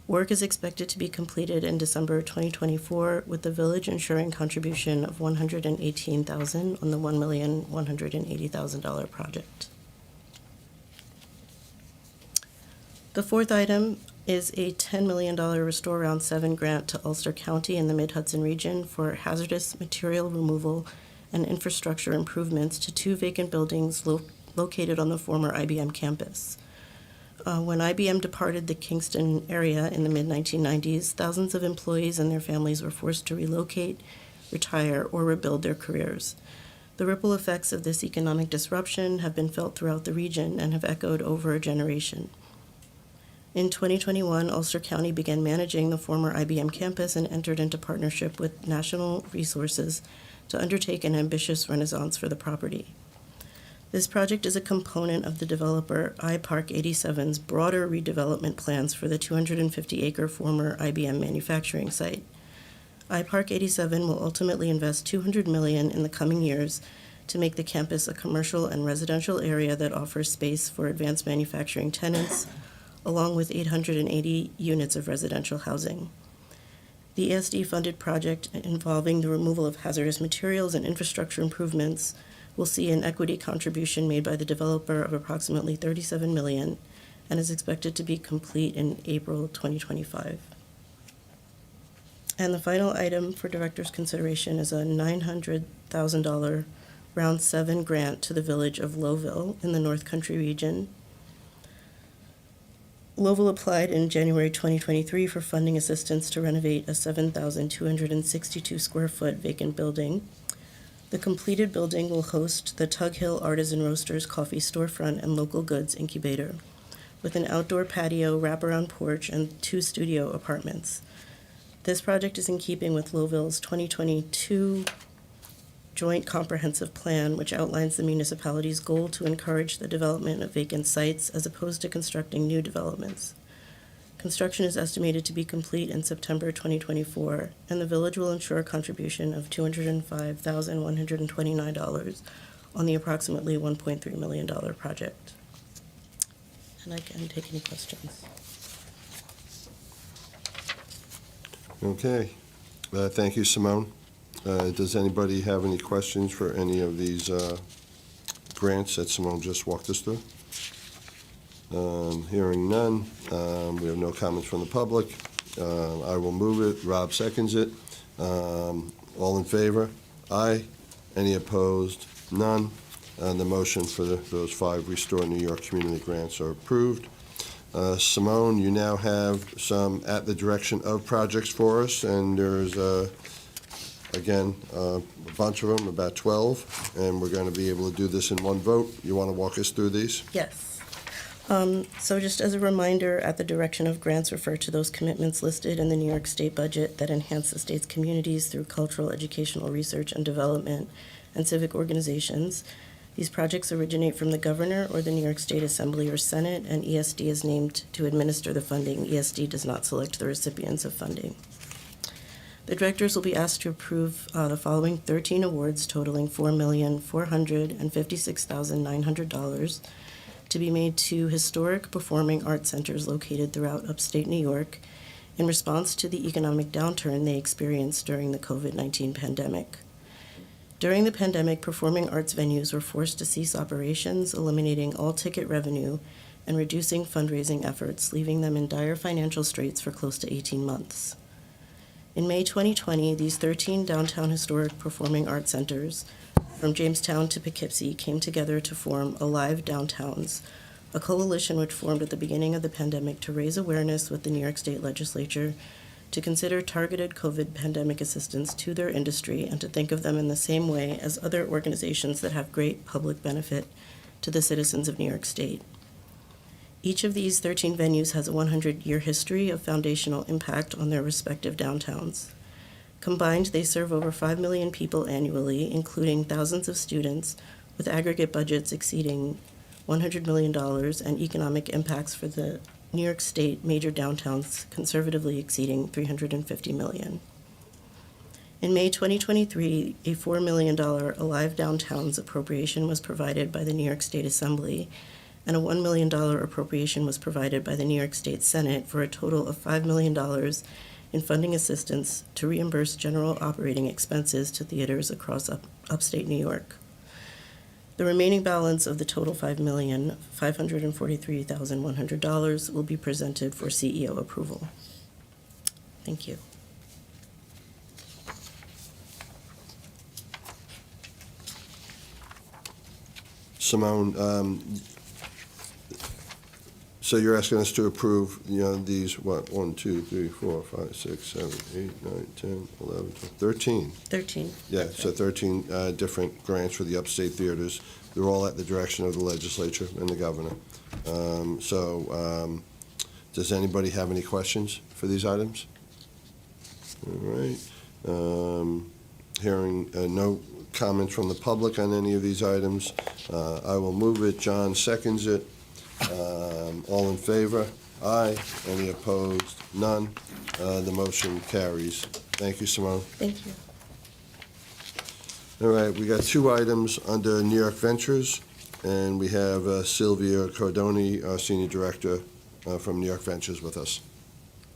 Work is expected to be completed in December 2024, with the village ensuring contribution of $118,000 on the $1,180,000 project. The fourth item is a $10 million Restore Round 7 grant to Ulster County in the Mid-Hudson region for hazardous material removal and infrastructure improvements to 2 vacant buildings located on the former IBM campus. When IBM departed the Kingston area in the mid-1990s, thousands of employees and their families were forced to relocate, retire, or rebuild their careers. The ripple effects of this economic disruption have been felt throughout the region and have echoed over a generation. In 2021, Ulster County began managing the former IBM campus and entered into partnership with National Resources to undertake an ambitious renaissance for the property. This project is a component of the developer iPark 87's broader redevelopment plans for the 250-acre former IBM manufacturing site. iPark 87 will ultimately invest $200 million in the coming years to make the campus a commercial and residential area that offers space for advanced manufacturing tenants, along with 880 units of residential housing. The ESD-funded project involving the removal of hazardous materials and infrastructure improvements will see an equity contribution made by the developer of approximately $37 million and is expected to be complete in April 2025. And the final item for director's consideration is a $900,000 Round 7 grant to the village of Lowville in the North Country region. Lowville applied in January 2023 for funding assistance to renovate a 7,262 square foot vacant building. The completed building will host the Tug Hill Artisan Roasters coffee storefront and local goods incubator, with an outdoor patio, wraparound porch, and 2 studio apartments. This project is in keeping with Lowville's 2022 Joint Comprehensive Plan, which outlines the municipality's goal to encourage the development of vacant sites as opposed to constructing new developments. Construction is estimated to be complete in September 2024, and the village will ensure a contribution of $205,129 on the approximately $1.3 million project. And I can take any questions. Okay. Thank you, Simone. Does anybody have any questions for any of these grants that Simone just walked us through? Hearing none, we have no comments from the public. I will move it. Rob seconds it. All in favor? Aye. Any opposed? None. And the motion for those 5 Restore New York Community Grants are approved. Simone, you now have some at the direction of projects for us, and there's again, a bunch of them, about 12, and we're going to be able to do this in one vote. You want to walk us through these? Yes. So just as a reminder, at the direction of grants, refer to those commitments listed in the New York State budget that enhance the state's communities through cultural, educational, research, and development, and civic organizations. These projects originate from the governor or the New York State Assembly or Senate, and ESD is named to administer the funding. ESD does not select the recipients of funding. The directors will be asked to approve the following 13 awards totaling $4,456,900 to be made to historic performing arts centers located throughout upstate New York in response to the economic downturn they experienced during the COVID-19 pandemic. During the pandemic, performing arts venues were forced to cease operations, eliminating all ticket revenue and reducing fundraising efforts, leaving them in dire financial straits for close to 18 months. In May 2020, these 13 downtown historic performing arts centers, from Jamestown to Poughkeepsie, came together to form Alive Downtowns, a coalition which formed at the beginning of the pandemic to raise awareness with the New York State Legislature to consider targeted COVID pandemic assistance to their industry and to think of them in the same way as other organizations that have great public benefit to the citizens of New York State. Each of these 13 venues has a 100-year history of foundational impact on their respective downtowns. Combined, they serve over 5 million people annually, including thousands of students, with aggregate budgets exceeding $100 million and economic impacts for the New York State major downtowns conservatively exceeding $350 million. In May 2023, a $4 million Alive Downtowns appropriation was provided by the New York State Assembly, and a $1 million appropriation was provided by the New York State Senate for a total of $5 million in funding assistance to reimburse general operating expenses to theaters across upstate New York. The remaining balance of the total $5,543,100 will be presented for CEO approval. Thank you. Simone, so you're asking us to approve, these, 1, 2, 3, 4, 5, 6, 7, 8, 9, 10, 11, 12, 13. 13. Yeah, so 13 different grants for the upstate theaters. They're all at the direction of the legislature and the governor. Does anybody have any questions for these items? All right. Hearing no comments from the public on any of these items, I will move it. John seconds it. All in favor? Aye. Any opposed? None. The motion carries. Thank you, Simone. Thank you. All right, we got 2 items under New York Ventures, and we have Sylvia Cardoni, our Senior Director from New York Ventures, with us.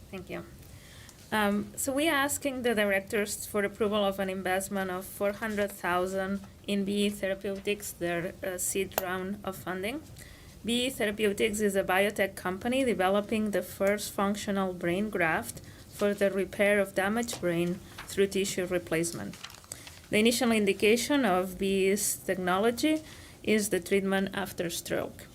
Thank you. So we are asking the directors for approval of an investment of $400,000 in BE Therapeutics, their seed round of funding. BE Therapeutics is a biotech company developing the first functional brain graft for the repair of damaged brain through tissue replacement. The initial indication of BE's technology is the treatment after stroke.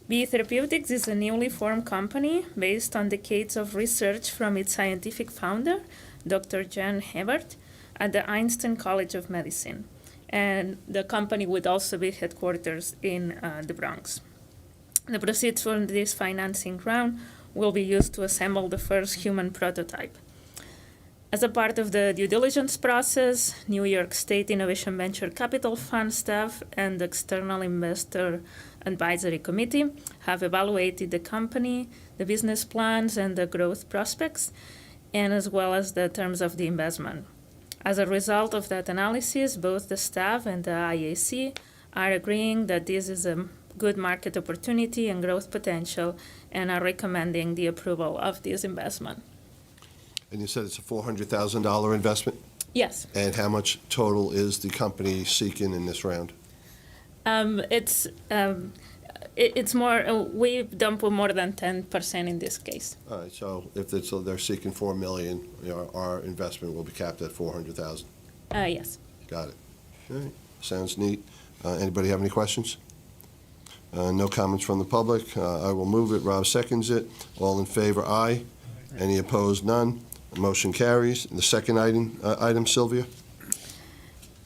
BE Therapeutics is a newly formed company based on decades of research from its scientific founder, Dr. Jan Hebert, at the Einstein College of Medicine. And the company would also be headquarters in the Bronx. The proceeds from this financing round will be used to assemble the first human prototype. As a part of the due diligence process, New York State Innovation Venture Capital Fund staff and the External Investor Advisory Committee have evaluated the company, the business plans, and the growth prospects, and as well as the terms of the investment. As a result of that analysis, both the staff and the IAC are agreeing that this is a good market opportunity and growth potential and are recommending the approval of this investment. And you said it's a $400,000 investment? Yes. And how much total is the company seeking in this round? It's more, we've done for more than 10% in this case. All right, so if they're seeking $4 million, our investment will be capped at $400,000. Yes. Got it. All right, sounds neat. Anybody have any questions? No comments from the public. I will move it. Rob seconds it. All in favor, aye. Any opposed, none. The motion carries. And the second item, Sylvia?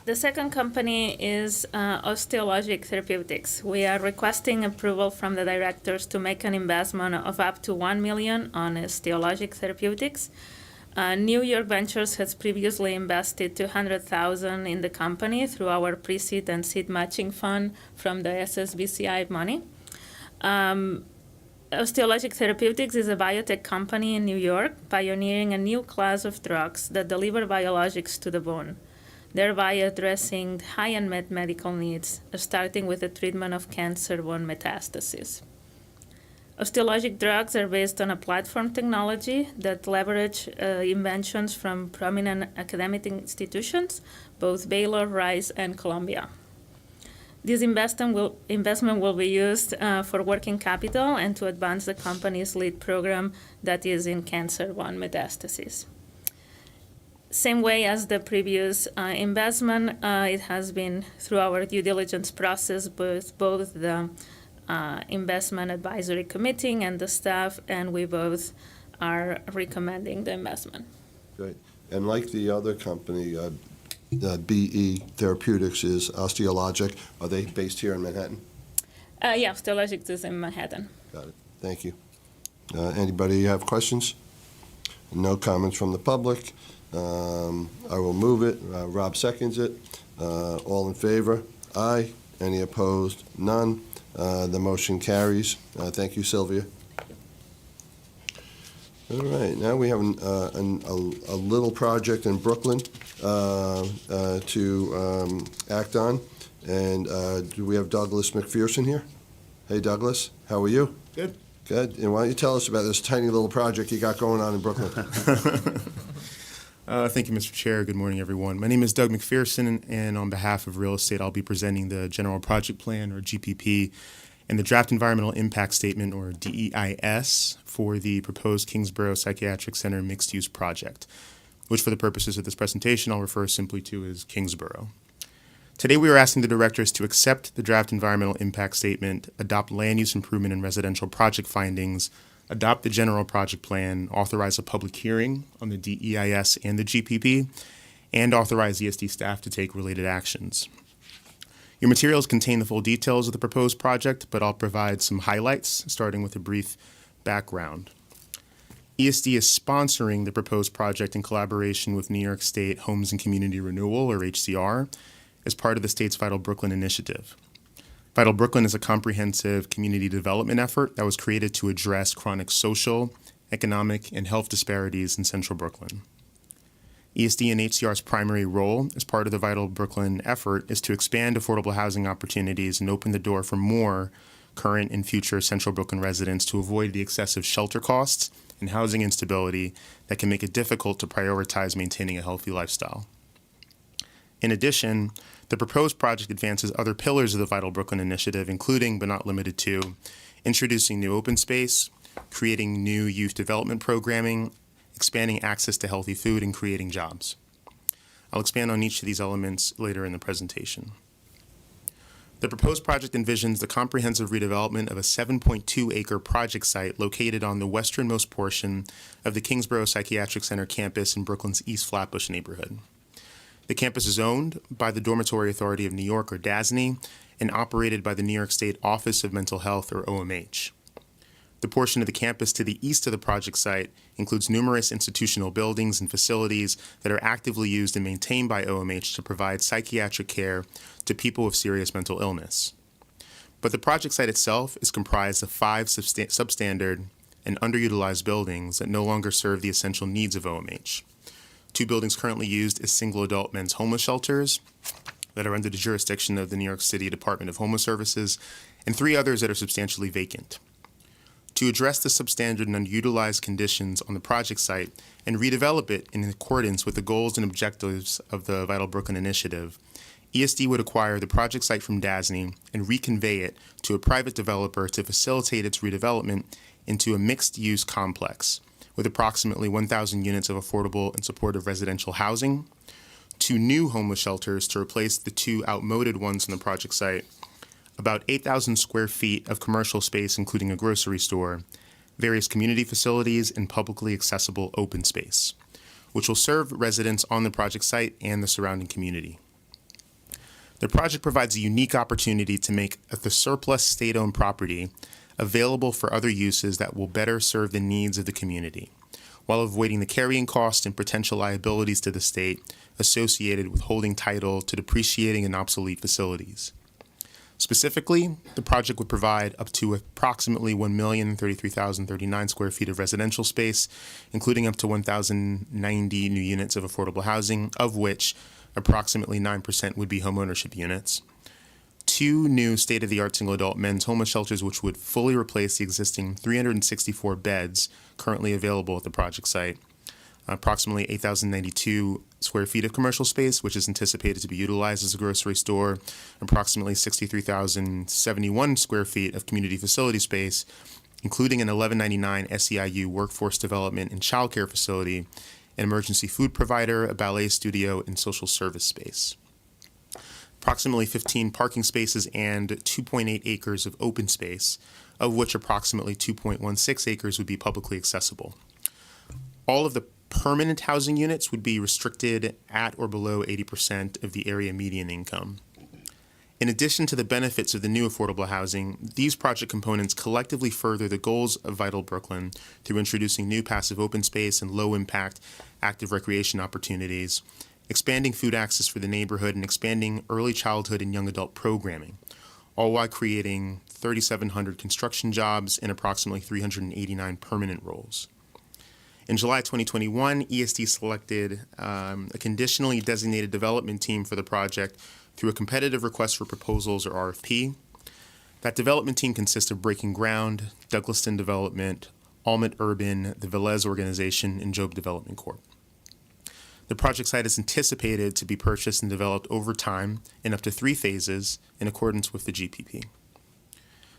The second company is Osteologic Therapeutics. We are requesting approval from the directors to make an investment of up to $1 million on Osteologic Therapeutics. New York Ventures has previously invested $200,000 in the company through our pre-seed and seed matching fund from the SSBCI money. Osteologic Therapeutics is a biotech company in New York, pioneering a new class of drugs that deliver biologics to the bone, thereby addressing high unmet medical needs, starting with the treatment of cancer bone metastasis. Osteologic drugs are based on a platform technology that leverage inventions from prominent academic institutions, both Baylor, Rice, and Columbia. This investment will be used for working capital and to advance the company's lead program that is in cancer bone metastasis. Same way as the previous investment, it has been through our due diligence process with both the investment advisory committee and the staff, and we both are recommending the investment. Great. And like the other company, BE Therapeutics is Osteologic. Are they based here in Manhattan? Yeah, Osteologics is in Manhattan. Got it. Thank you. Anybody have questions? No comments from the public. I will move it. Rob seconds it. All in favor? Aye. Any opposed? None. The motion carries. Thank you, Sylvia. All right, now we have a little project in Brooklyn to act on. And do we have Douglas McPherson here? Hey, Douglas, how are you? Good. Good. And why don't you tell us about this tiny little project you got going on in Brooklyn? Thank you, Mr. Chair. Good morning, everyone. My name is Doug McPherson, and on behalf of Real Estate, I'll be presenting the General Project Plan, or GPP, and the Draft Environmental Impact Statement, or DEIS, for the proposed Kingsborough Psychiatric Center mixed-use project, which for the purposes of this presentation, I'll refer simply to as Kingsborough. Today, we are asking the directors to accept the Draft Environmental Impact Statement, adopt land use improvement and residential project findings, adopt the General Project Plan, authorize a public hearing on the DEIS and the GPP, and authorize ESD staff to take related actions. Your materials contain the full details of the proposed project, but I'll provide some highlights, starting with a brief background. ESD is sponsoring the proposed project in collaboration with New York State Homes and Community Renewal, or HCR, as part of the state's Vital Brooklyn initiative. Vital Brooklyn is a comprehensive community development effort that was created to address chronic social, economic, and health disparities in central Brooklyn. ESD and HCR's primary role as part of the Vital Brooklyn effort is to expand affordable housing opportunities and open the door for more current and future central Brooklyn residents to avoid the excessive shelter costs and housing instability that can make it difficult to prioritize maintaining a healthy lifestyle. In addition, the proposed project advances other pillars of the Vital Brooklyn initiative, including, but not limited to, introducing new open space, creating new youth development programming, expanding access to healthy food, and creating jobs. I'll expand on each of these elements later in the presentation. The proposed project envisions the comprehensive redevelopment of a 7.2-acre project site located on the westernmost portion of the Kingsborough Psychiatric Center campus in Brooklyn's East Flatbush neighborhood. The campus is owned by the Dormitory Authority of New York, or DASNY, and operated by the New York State Office of Mental Health, or OMH. The portion of the campus to the east of the project site includes numerous institutional buildings and facilities that are actively used and maintained by OMH to provide psychiatric care to people with serious mental illness. But the project site itself is comprised of 5 substandard and underutilized buildings that no longer serve the essential needs of OMH. 2 buildings currently used as single adult men's homeless shelters that are under the jurisdiction of the New York City Department of Homeless Services, and 3 others that are substantially vacant. To address the substandard and unutilized conditions on the project site and redevelop it in accordance with the goals and objectives of the Vital Brooklyn Initiative, ESD would acquire the project site from DASNY and reconvey it to a private developer to facilitate its redevelopment into a mixed-use complex with approximately 1,000 units of affordable and supportive residential housing, 2 new homeless shelters to replace the 2 outmoded ones on the project site, about 8,000 square feet of commercial space, including a grocery store, various community facilities, and publicly accessible open space, which will serve residents on the project site and the surrounding community. The project provides a unique opportunity to make the surplus state-owned property available for other uses that will better serve the needs of the community, while avoiding the carrying costs and potential liabilities to the state associated with holding title to depreciating and obsolete facilities. Specifically, the project would provide up to approximately 1,033,039 square feet of residential space, including up to 1,090 new units of affordable housing, of which approximately 9% would be homeownership units. 2 new state-of-the-art single-adult men's homeless shelters, which would fully replace the existing 364 beds currently available at the project site. Approximately 8,092 square feet of commercial space, which is anticipated to be utilized as a grocery store, approximately 63,071 square feet of community facility space, including an 1199 SEIU workforce development and childcare facility, an emergency food provider, a ballet studio, and social service space. Approximately 15 parking spaces and 2.8 acres of open space, of which approximately 2.16 acres would be publicly accessible. All of the permanent housing units would be restricted at or below 80% of the area median income. In addition to the benefits of the new affordable housing, these project components collectively further the goals of Vital Brooklyn through introducing new passive open space and low-impact active recreation opportunities, expanding food access for the neighborhood, and expanding early childhood and young adult programming, all while creating 3,700 construction jobs and approximately 389 permanent roles. In July 2021, ESD selected a conditionally designated development team for the project through a competitive request for proposals, or RFP. That development team consists of Breaking Ground, Douglaston Development, Almond Urban, the Velez Organization, and Job Development Corp. The project site is anticipated to be purchased and developed over time in up to 3 phases in accordance with the GPP.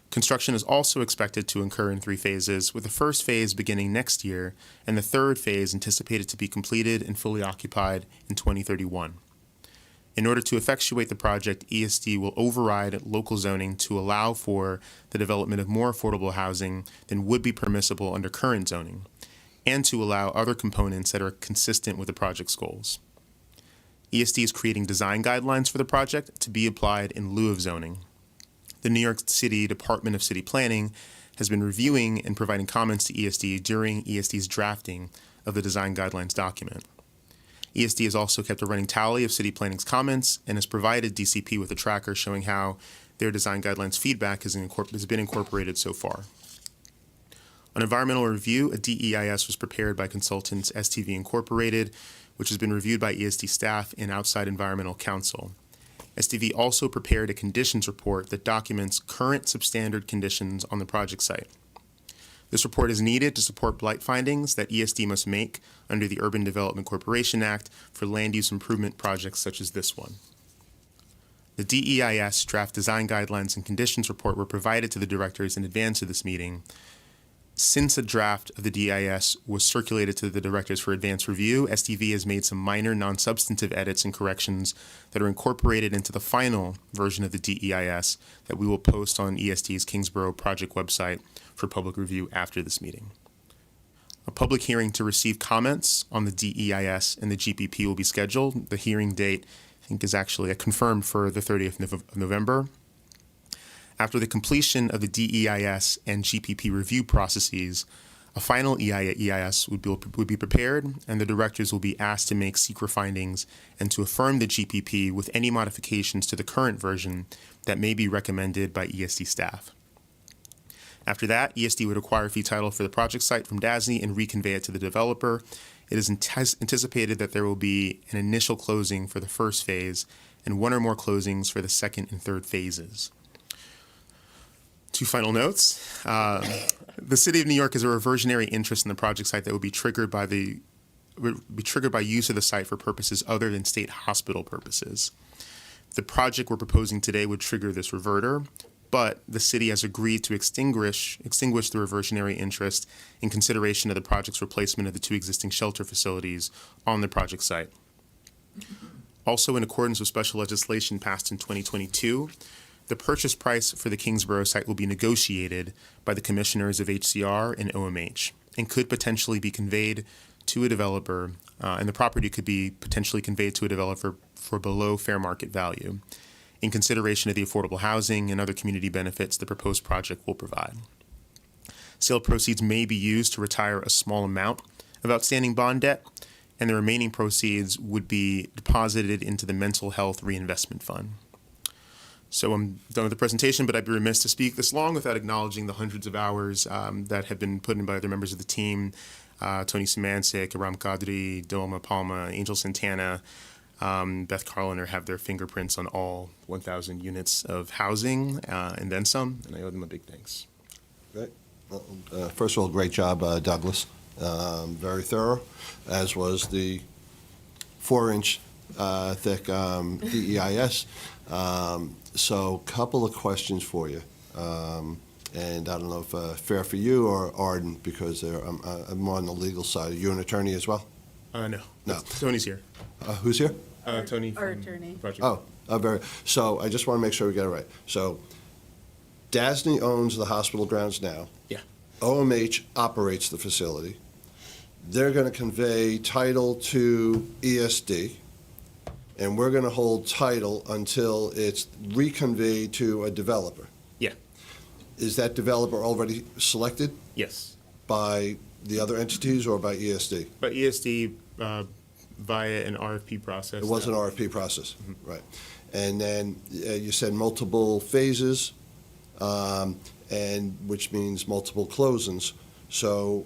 Construction is also expected to occur in 3 phases, with the first phase beginning next year and the third phase anticipated to be completed and fully occupied in 2031. In order to effectuate the project, ESD will override local zoning to allow for the development of more affordable housing than would be permissible under current zoning, and to allow other components that are consistent with the project's goals. ESD is creating design guidelines for the project to be applied in lieu of zoning. The New York City Department of City Planning has been reviewing and providing comments to ESD during ESD's drafting of the design guidelines document. ESD has also kept a running tally of City Planning's comments and has provided DCP with a tracker showing how their design guidelines feedback has been incorporated so far. On environmental review, a DEIS was prepared by consultants STV Incorporated, which has been reviewed by ESD staff and outside environmental counsel. STV also prepared a conditions report that documents current substandard conditions on the project site. This report is needed to support blight findings that ESD must make under the Urban Development Corporation Act for land use improvement projects such as this one. The DEIS draft design guidelines and conditions report were provided to the directors in advance of this meeting. Since a draft of the DEIS was circulated to the directors for advance review, STV has made some minor non-substantive edits and corrections that are incorporated into the final version of the DEIS that we will post on ESD's Kingsborough project website for public review after this meeting. A public hearing to receive comments on the DEIS and the GPP will be scheduled. The hearing date, I think, is actually confirmed for the 30th of November. After the completion of the DEIS and GPP review processes, a final EIS would be prepared, and the directors will be asked to make secret findings and to affirm the GPP with any modifications to the current version that may be recommended by ESD staff. After that, ESD would acquire fee title for the project site from DASNY and reconvey it to the developer. It is anticipated that there will be an initial closing for the first phase and 1 or more closings for the second and third phases. 2 final notes. The City of New York has a reversionary interest in the project site that would be triggered by use of the site for purposes other than state hospital purposes. The project we're proposing today would trigger this reverter, but the city has agreed to extinguish the reversionary interest in consideration of the project's replacement of the 2 existing shelter facilities on the project site. Also, in accordance with special legislation passed in 2022, the purchase price for the Kingsborough site will be negotiated by the commissioners of HCR and OMH and could potentially be conveyed to a developer, and the property could be potentially conveyed to a developer for below fair market value in consideration of the affordable housing and other community benefits the proposed project will provide. Sale proceeds may be used to retire a small amount of outstanding bond debt, and the remaining proceeds would be deposited into the Mental Health Reinvestment Fund. So I'm done with the presentation, but I'd be remiss to speak this long without acknowledging the hundreds of hours that have been put in by other members of the team, Tony Szymanczyk, Aram Kadri, Doma Palma, Angel Santana, Beth Carliner have their fingerprints on all 1,000 units of housing and then some, and I owe them a big thanks. Great. Well, first of all, great job, Douglas. Very thorough, as was the 4-inch thick DEIS. So, couple of questions for you, and I don't know if fair for you or Arden, because I'm more on the legal side. Are you an attorney as well? No. No. Tony's here. Who's here? Tony. Our attorney. Very. So I just want to make sure we get it right. So, DASNY owns the hospital grounds now. Yeah. OMH operates the facility. they're going to convey title to ESD, and we're going to hold title until it's reconveyed to a developer. Yeah. Is that developer already selected Yes. by the other entities or by ESD? But ESD via an RFP process. It was an RFP process, right. And then you said multiple phases, and which means multiple closings. So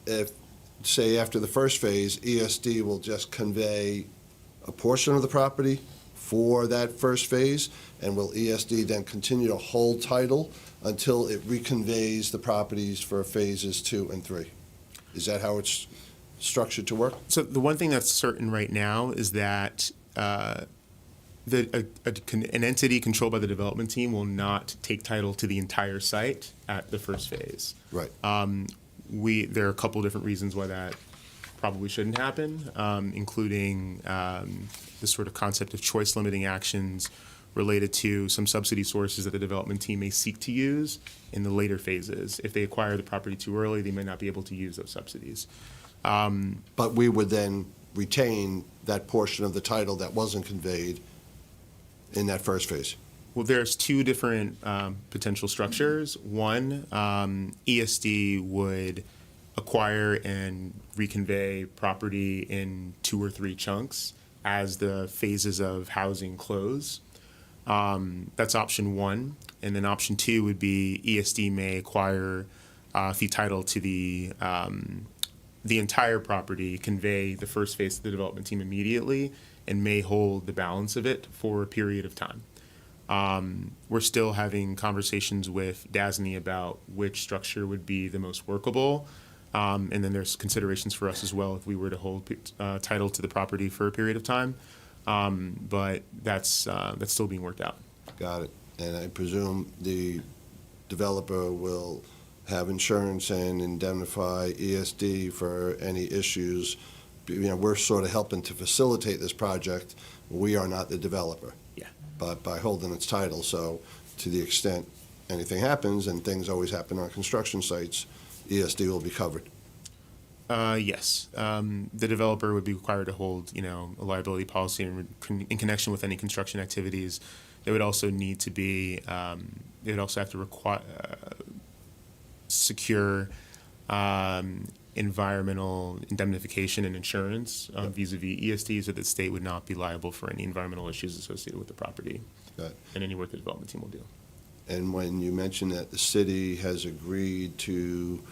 if, say, after the first phase, ESD will just convey a portion of the property for that first phase, and will ESD then continue to hold title until it reconveys the properties for phases 2 and 3? Is that how it's structured to work? So the one thing that's certain right now is that an entity controlled by the development team will not take title to the entire site at the first phase. Right. There are a couple different reasons why that probably shouldn't happen, including the sort of concept of choice limiting actions related to some subsidy sources that the development team may seek to use in the later phases. If they acquire the property too early, they may not be able to use those subsidies. But we would then retain that portion of the title that wasn't conveyed in that first phase. Well, there's two different potential structures. One, ESD would acquire and reconvey property in 2 or 3 chunks as the phases of housing close. That's option 1. And then option 2 would be ESD may acquire fee title to the entire property, convey the first phase to the development team immediately, and may hold the balance of it for a period of time. We're still having conversations with DASNY about which structure would be the most workable. And then there's considerations for us as well if we were to hold title to the property for a period of time. But that's still being worked out. Got it. And I presume the developer will have insurance and indemnify ESD for any issues. We're sort of helping to facilitate this project. We are not the developer. Yeah. But by holding its title, so to the extent anything happens, and things always happen on construction sites, ESD will be covered. Yes. The developer would be required to hold, a liability policy in connection with any construction activities. They would also need to be, they would also have to secure environmental indemnification and insurance vis-a-vis ESD, so that the state would not be liable for any environmental issues associated with the property and any work the development team will do. And when you mentioned that the city has agreed to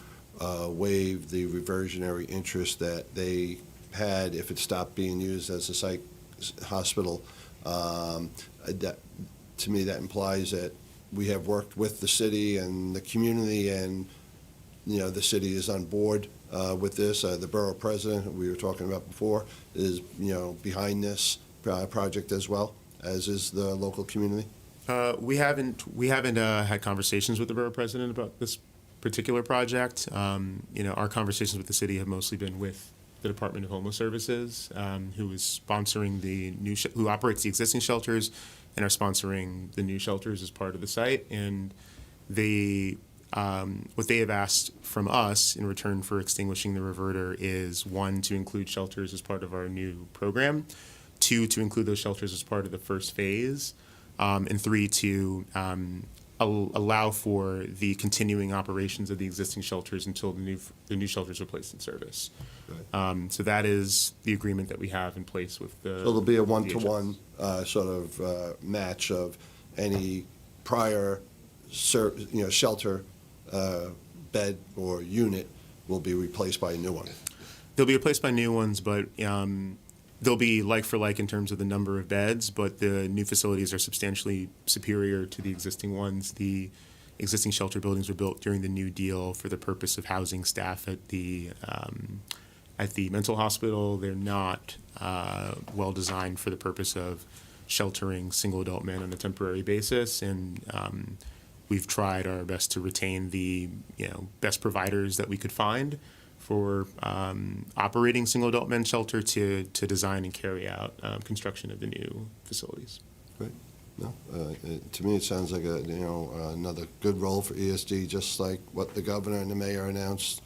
waive the reversionary interest that they had if it stopped being used as a psych hospital, that, to me, that implies that we have worked with the city and the community, and the city is on board with this. The borough president, who we were talking about before, is behind this project as well, as is the local community. We haven't had conversations with the borough president about this particular project. Our conversations with the city have mostly been with the Department of Homeless Services, who is sponsoring the who operates the existing shelters and are sponsoring the new shelters as part of the site. And what they have asked from us in return for extinguishing the reverter is, 1, to include shelters as part of our new program, 2, to include those shelters as part of the first phase, and 3, to allow for the continuing operations of the existing shelters until the new shelters are placed in service. Right. So that is the agreement that we have in place with the. So there'll be a one-to-one sort of match of any prior shelter bed or unit will be replaced by a new one. They'll be replaced by new ones, but they'll be like for like in terms of the number of beds, but the new facilities are substantially superior to the existing ones. The existing shelter buildings were built during the New Deal for the purpose of housing staff at the mental hospital. They're not well designed for the purpose of sheltering single adult men on a temporary basis, and we've tried our best to retain the best providers that we could find for operating single adult men's shelter to design and carry out construction of the new facilities. Right. No, to me it sounds like another good role for ESD, just like what the governor and the mayor announced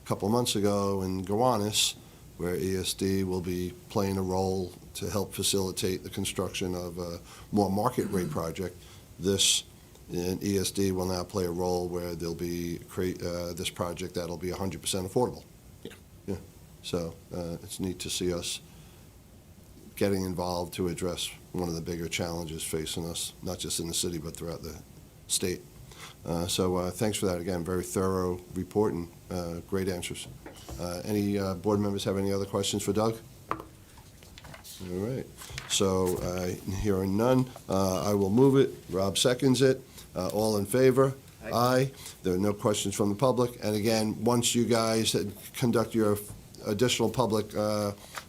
a couple of months ago in Gowanus, where ESD will be playing a role to help facilitate the construction of a more market rate project. This and ESD will now play a role where there'll be this project that'll be 100% affordable. Yeah. So it's neat to see us getting involved to address one of the bigger challenges facing us, not just in the city, but throughout the state. So thanks for that. Again, very thorough report and great answers. Any board members have any other questions for Doug? All right. So hearing none, I will move it. Rob seconds it. All in favor? Aye. There are no questions from the public. And again, once you guys conduct your additional public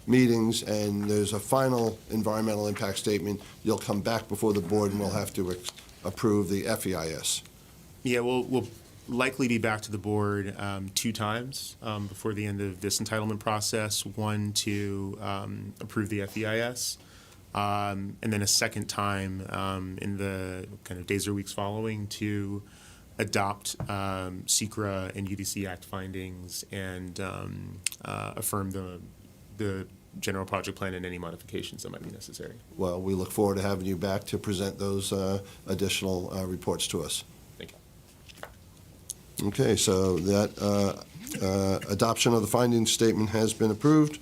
meetings and there's a final environmental impact statement, you'll come back before the board and we'll have to approve the FEIS. Yeah, we'll likely be back to the board 2 times before the end of this entitlement process. One to approve the FEIS, and then a second time in the kind of days or weeks following to adopt SECRA and UDC Act findings and affirm the general project plan and any modifications that might be necessary. Well, we look forward to having you back to present those additional reports to us. Thank you. Okay, so that adoption of the findings statement has been approved.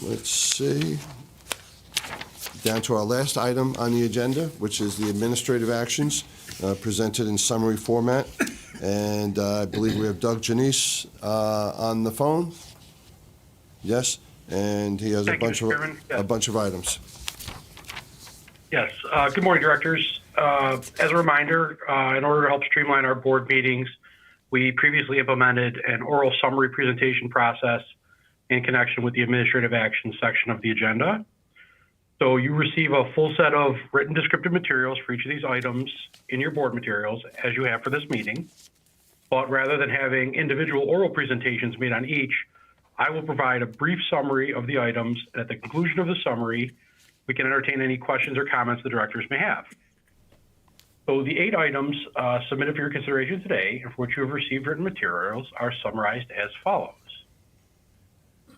Let's see. Down to our last item on the agenda, which is the administrative actions presented in summary format. And I believe we have Doug Janice on the phone. Yes, and he has a bunch of items. Yes. Good morning, directors. As a reminder, in order to help streamline our board meetings, we previously implemented an oral summary presentation process in connection with the administrative action section of the agenda. So you receive a full set of written descriptive materials for each of these items in your board materials, as you have for this meeting. But rather than having individual oral presentations made on each, I will provide a brief summary of the items. At the conclusion of the summary, we can entertain any questions or comments the directors may have. So the 8 items submitted for your consideration today, and for which you have received written materials, are summarized as follows.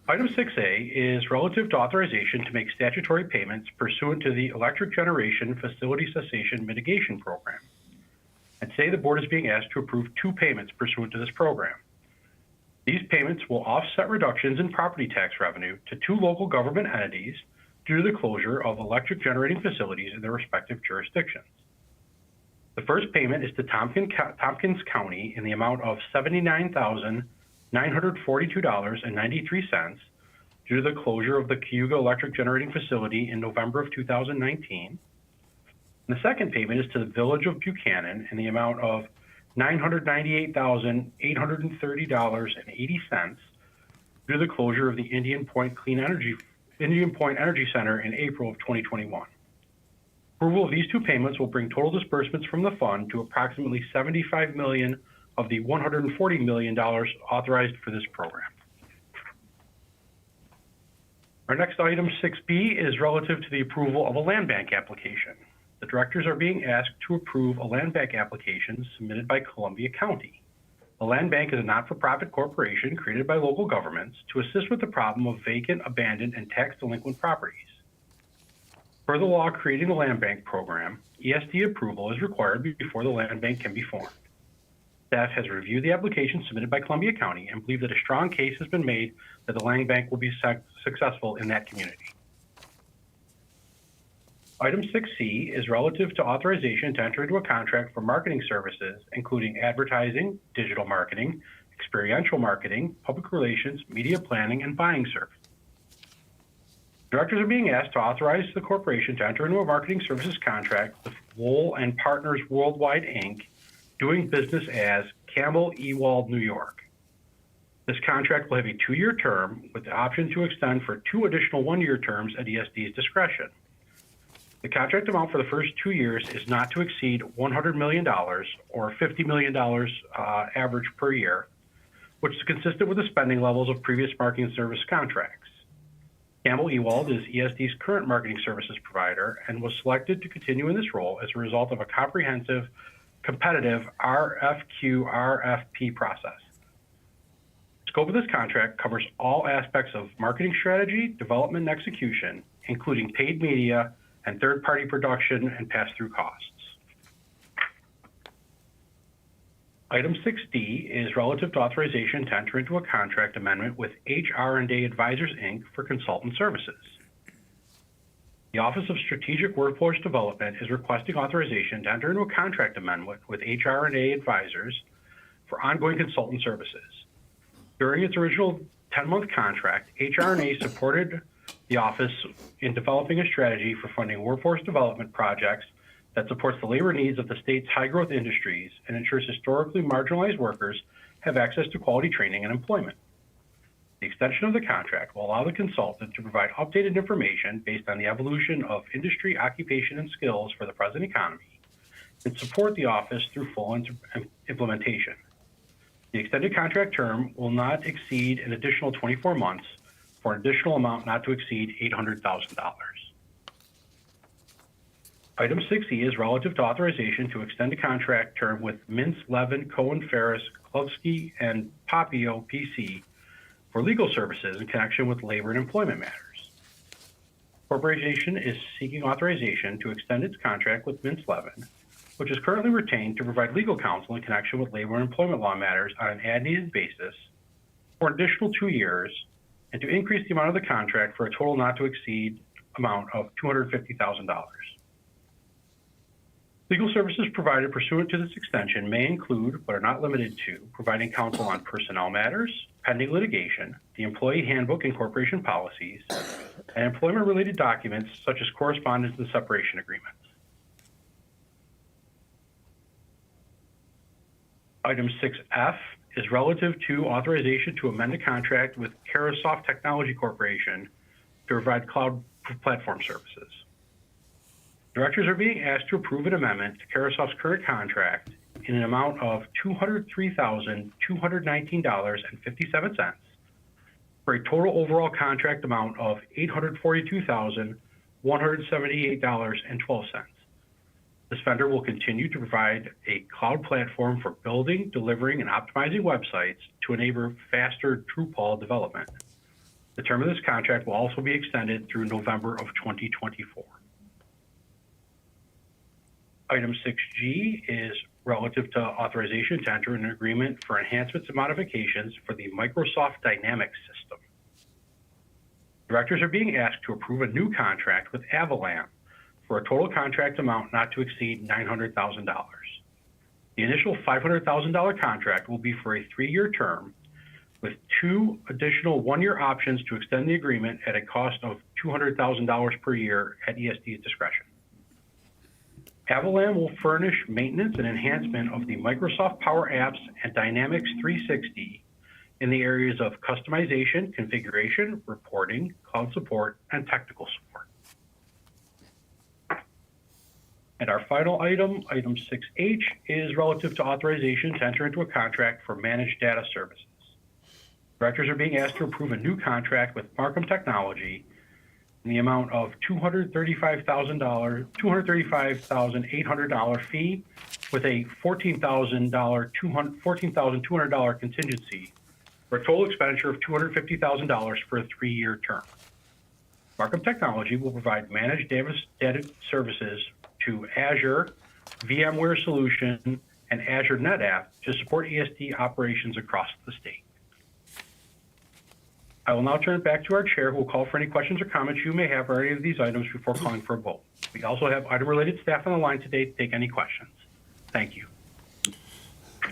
Item 6A is relative to authorization to make statutory payments pursuant to the Electric Generation Facility Cessation Mitigation Program. And today the board is being asked to approve 2 payments pursuant to this program. These payments will offset reductions in property tax revenue to 2 local government entities due to the closure of electric generating facilities in their respective jurisdictions. The first payment is to Tompkins County in the amount of $79,942.93 due to the closure of the Cayuga Electric Generating Facility in November of 2019. And the second payment is to the Village of Buchanan in the amount of $998,830.80 due to the closure of the Indian Point Energy Center in April of 2021. Approval of these 2 payments will bring total disbursements from the fund to approximately $75 million of the $140 million authorized for this program. Our next item, 6B, is relative to the approval of a land bank application. The directors are being asked to approve a land bank application submitted by Columbia County. A land bank is a not-for-profit corporation created by local governments to assist with the problem of vacant, abandoned, and tax-delinquent properties. Per the law creating the land bank program, ESD approval is required before the land bank can be formed. Staff has reviewed the application submitted by Columbia County and believe that a strong case has been made that the land bank will be successful in that community. Item 6C is relative to authorization to enter into a contract for marketing services, including advertising, digital marketing, experiential marketing, public relations, media planning, and buying services. Directors are being asked to authorize the corporation to enter into a marketing services contract with Lowell and Partners Worldwide, Inc., doing business as Campbell Ewald, New York. This contract will have a 2-year term with the option to extend for 2 additional 1-year terms at ESD's discretion. The contract amount for the first 2 years is not to exceed $100 million or $50 million average per year, which is consistent with the spending levels of previous marketing service contracts. Campbell Ewald is ESD's current marketing services provider and was selected to continue in this role as a result of a comprehensive competitive RFQ/RFP process. The scope of this contract covers all aspects of marketing strategy, development, and execution, including paid media and third-party production and pass-through costs. Item 6D is relative to authorization to enter into a contract amendment with HR&A Advisors, Inc. for consultant services. The Office of Strategic Workforce Development is requesting authorization to enter into a contract amendment with HR&A Advisors for ongoing consultant services. During its original 10-month contract, HR&A supported the office in developing a strategy for funding workforce development projects that supports the labor needs of the state's high-growth industries and ensures historically marginalized workers have access to quality training and employment. The extension of the contract will allow the consultant to provide updated information based on the evolution of industry, occupation, and skills for the present economy and support the office through full implementation. The extended contract term will not exceed an additional 24 months for an additional amount not to exceed $800,000. Item 6E is relative to authorization to extend a contract term with Mintz, Levin, Cohen, Ferris, Klubsky, and Papio PC for legal services in connection with labor and employment matters. Corporation is seeking authorization to extend its contract with Mintz Levin, which is currently retained to provide legal counsel in connection with labor and employment law matters on an as-needed basis for an additional 2 years, and to increase the amount of the contract for a total not to exceed amount of $250,000. Legal services provided pursuant to this extension may include, but are not limited to, providing counsel on personnel matters, pending litigation, the employee handbook and corporation policies, and employment-related documents such as correspondence and separation agreements. Item 6F is relative to authorization to amend a contract with Carahsoft Technology Corporation to provide cloud platform services. Directors are being asked to approve an amendment to Carahsoft's current contract in an amount of $203,219.57 for a total overall contract amount of $842,178.12. This vendor will continue to provide a cloud platform for building, delivering, and optimizing websites to enable faster Drupal development. The term of this contract will also be extended through November of 2024. Item 6G is relative to authorization to enter an agreement for enhancements and modifications for the Microsoft Dynamics system. Directors are being asked to approve a new contract with Avalam for a total contract amount not to exceed $900,000. The initial $500,000 contract will be for a 3-year term with 2 additional 1-year options to extend the agreement at a cost of $200,000 per year at ESD's discretion. Avalam will furnish maintenance and enhancement of the Microsoft Power Apps and Dynamics 360 in the areas of customization, configuration, reporting, cloud support, and technical support. And our final item, item 6H, is relative to authorization to enter into a contract for managed data services. Directors are being asked to approve a new contract with Markham Technology in the amount of $235,800 fee with a $14,200 contingency for a total expenditure of $250,000 for a 3-year term. Markham Technology will provide managed data services to Azure, VMware Solution, and Azure NetApp to support ESD operations across the state. I will now turn it back to our chair, who will call for any questions or comments you may have on any of these items before calling for a vote. We also have item-related staff on the line today to take any questions. Thank you.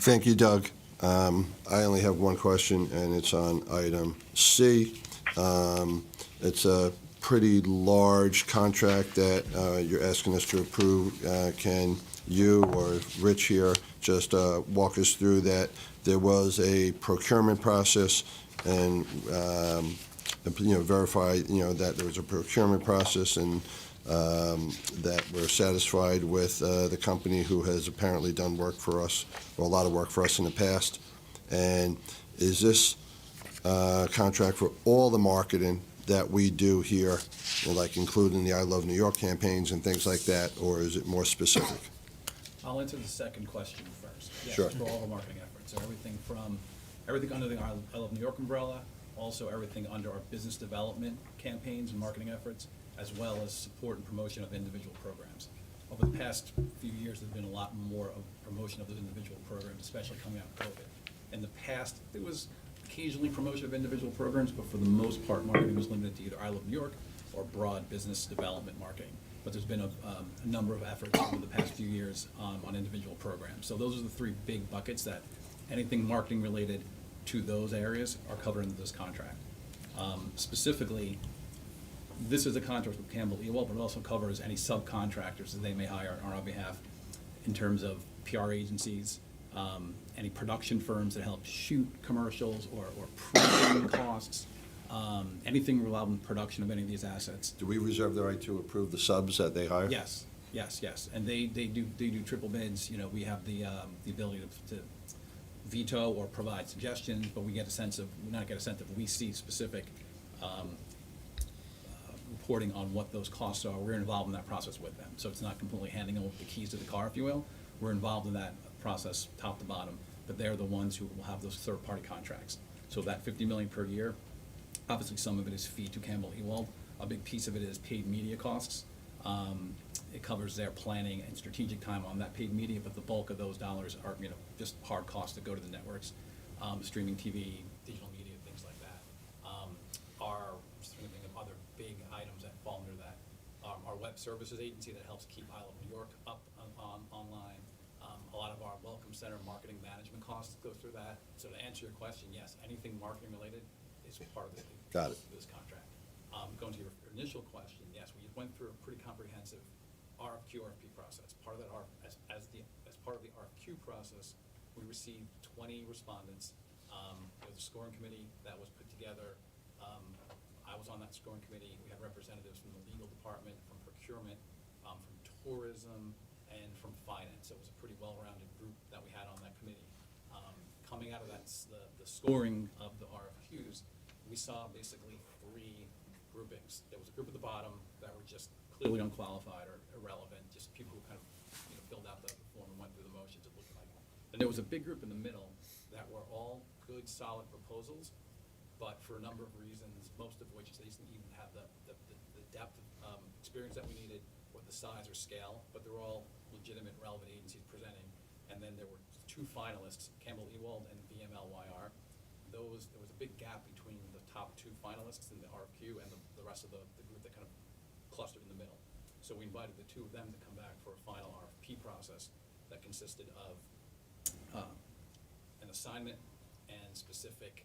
Thank you, Doug. I only have one question, and it's on item C. It's a pretty large contract that you're asking us to approve. Can you or Rich here just walk us through that? There was a procurement process, and verify that there was a procurement process, and that we're satisfied with the company who has apparently done work for us, or a lot of work for us in the past. And is this contract for all the marketing that we do here, like including the I Love New York campaigns and things like that, or is it more specific? I'll answer the second question first. Yes, Sure. for all of our marketing efforts. So everything under the I Love New York umbrella, also everything under our business development campaigns and marketing efforts, as well as support and promotion of individual programs. Over the past few years, there's been a lot more of promotion of those individual programs, especially coming out of COVID. In the past, there was occasionally promotion of individual programs, but for the most part, marketing was limited to either I Love New York or broad business development marketing. But there's been a number of efforts over the past few years on individual programs. So those are the three big buckets that anything marketing related to those areas are covered in this contract. Specifically, this is a contract with Campbell Ewald, but it also covers any subcontractors that they may hire on our behalf in terms of PR agencies, any production firms that help shoot commercials or printing costs, anything involved in production of any of these assets. Do we reserve the right to approve the subs that they hire? Yes. And they do triple bids. You know, we have the ability to veto or provide suggestions, but we see specific reporting on what those costs are. We're involved in that process with them. So it's not completely handing over the keys to the car, if you will. We're involved in that process top to bottom, but they're the ones who will have those third-party contracts. So that $50 million per year, obviously some of it is fee to Campbell Ewald. A big piece of it is paid media costs. It covers their planning and strategic time on that paid media, but the bulk of those dollars are, just hard costs that go to the networks, streaming TV, digital media, things like that. Our streaming of other big items that fall under that. Our web services agency that helps keep I Love New York up online. A lot of our Welcome Center marketing management costs go through that. So to answer your question, yes, anything marketing related is part of this contract. Going to your initial question, yes, we went through a pretty comprehensive RFQ, RFP process. Part of that, as part of the RFQ process, we received 20 respondents. There was a scoring committee that was put together. I was on that scoring committee. We had representatives from the legal department, from procurement, from tourism, and from finance. So it was a pretty well-rounded group that we had on that committee. Coming out of that, the scoring of the RFQs, we saw basically three groupings. There was a group at the bottom that were just clearly unqualified or irrelevant, just people who kind of filled out the form and went through the motions, it looked like. And there was a big group in the middle that were all good, solid proposals, but for a number of reasons, most of which they didn't even have the depth of experience that we needed, or the size or scale, but they were all legitimate, relevant agencies presenting. And then there were two finalists, Campbell Ewald and VMLYR. There was a big gap between the top two finalists in the RFQ and the rest of the group that kind of clustered in the middle. So we invited the two of them to come back for a final RFP process that consisted of an assignment and specific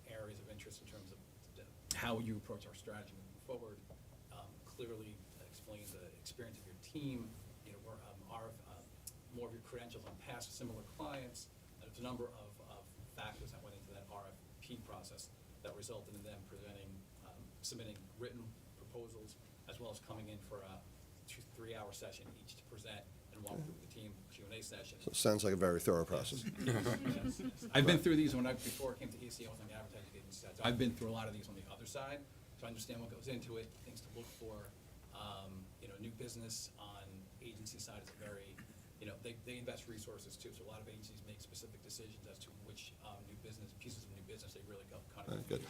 areas of interest in terms of how you approach our strategy moving forward. Clearly explain the experience of your team, more of your credentials on past similar clients. There's a number of factors that went into that RFP process that resulted in them submitting written proposals, as well as coming in for a 2-3 hour session each to present and walk through the team Q&A session. So it sounds like a very thorough process. Yes. I've been through these before I came to ESD, I was on the advertising agency side. So I've been through a lot of these on the other side, so I understand what goes into it, things to look for. New business on agency side is very, they invest resources too. So a lot of agencies make specific decisions as to which pieces of new business they really go kind of. Good.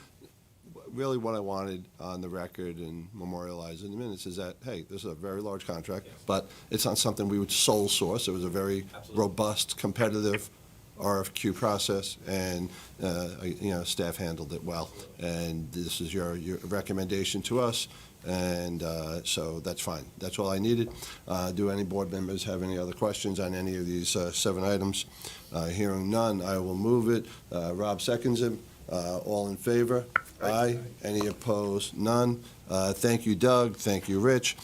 Really what I wanted on the record and memorialized in the minutes is that, hey, this is a very large contract, but it's not something we would sole source. It was a very robust, competitive RFQ process, and staff handled it well. And this is your recommendation to us, and so that's fine. That's all I needed. Do any board members have any other questions on any of these 7 items? Hearing none, I will move it. Rob seconds it. All in favor? Aye. Any opposed? None. Thank you, Doug. Thank you, Rich.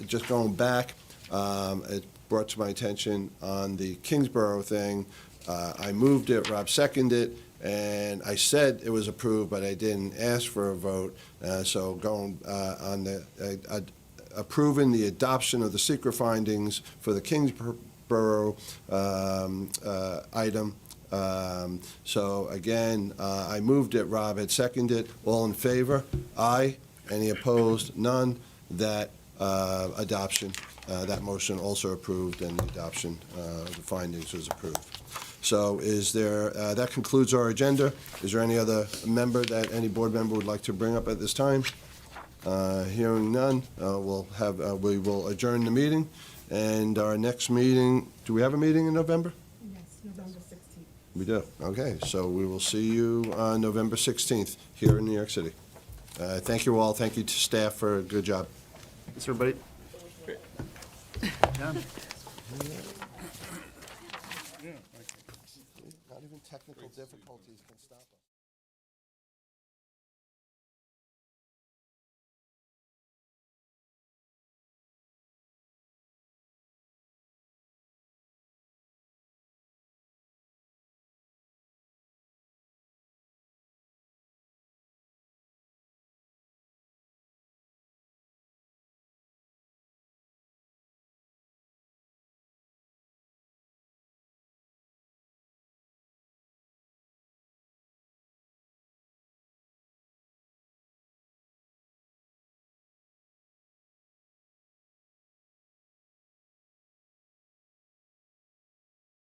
Just going back, it brought to my attention on the Kingsborough thing. I moved it, Rob seconded it, and I said it was approved, but I didn't ask for a vote. So going on the approving the adoption of the secret findings for the Kingsborough item. So again, I moved it, Rob had seconded it. All in favor? Aye. Any opposed? None. That adoption That motion also approved, and the adoption of the findings was approved. So is there, that concludes our agenda. Is there any other member that any board member would like to bring up at this time? Hearing none, we will adjourn the meeting. And our next meeting, do we have a meeting in November? Yes, November 16th. We do. Okay, so we will see you on November 16th here in New York City. Thank you all. Thank you to staff for a good job. Thanks, everybody. Not even technical difficulties can stop us.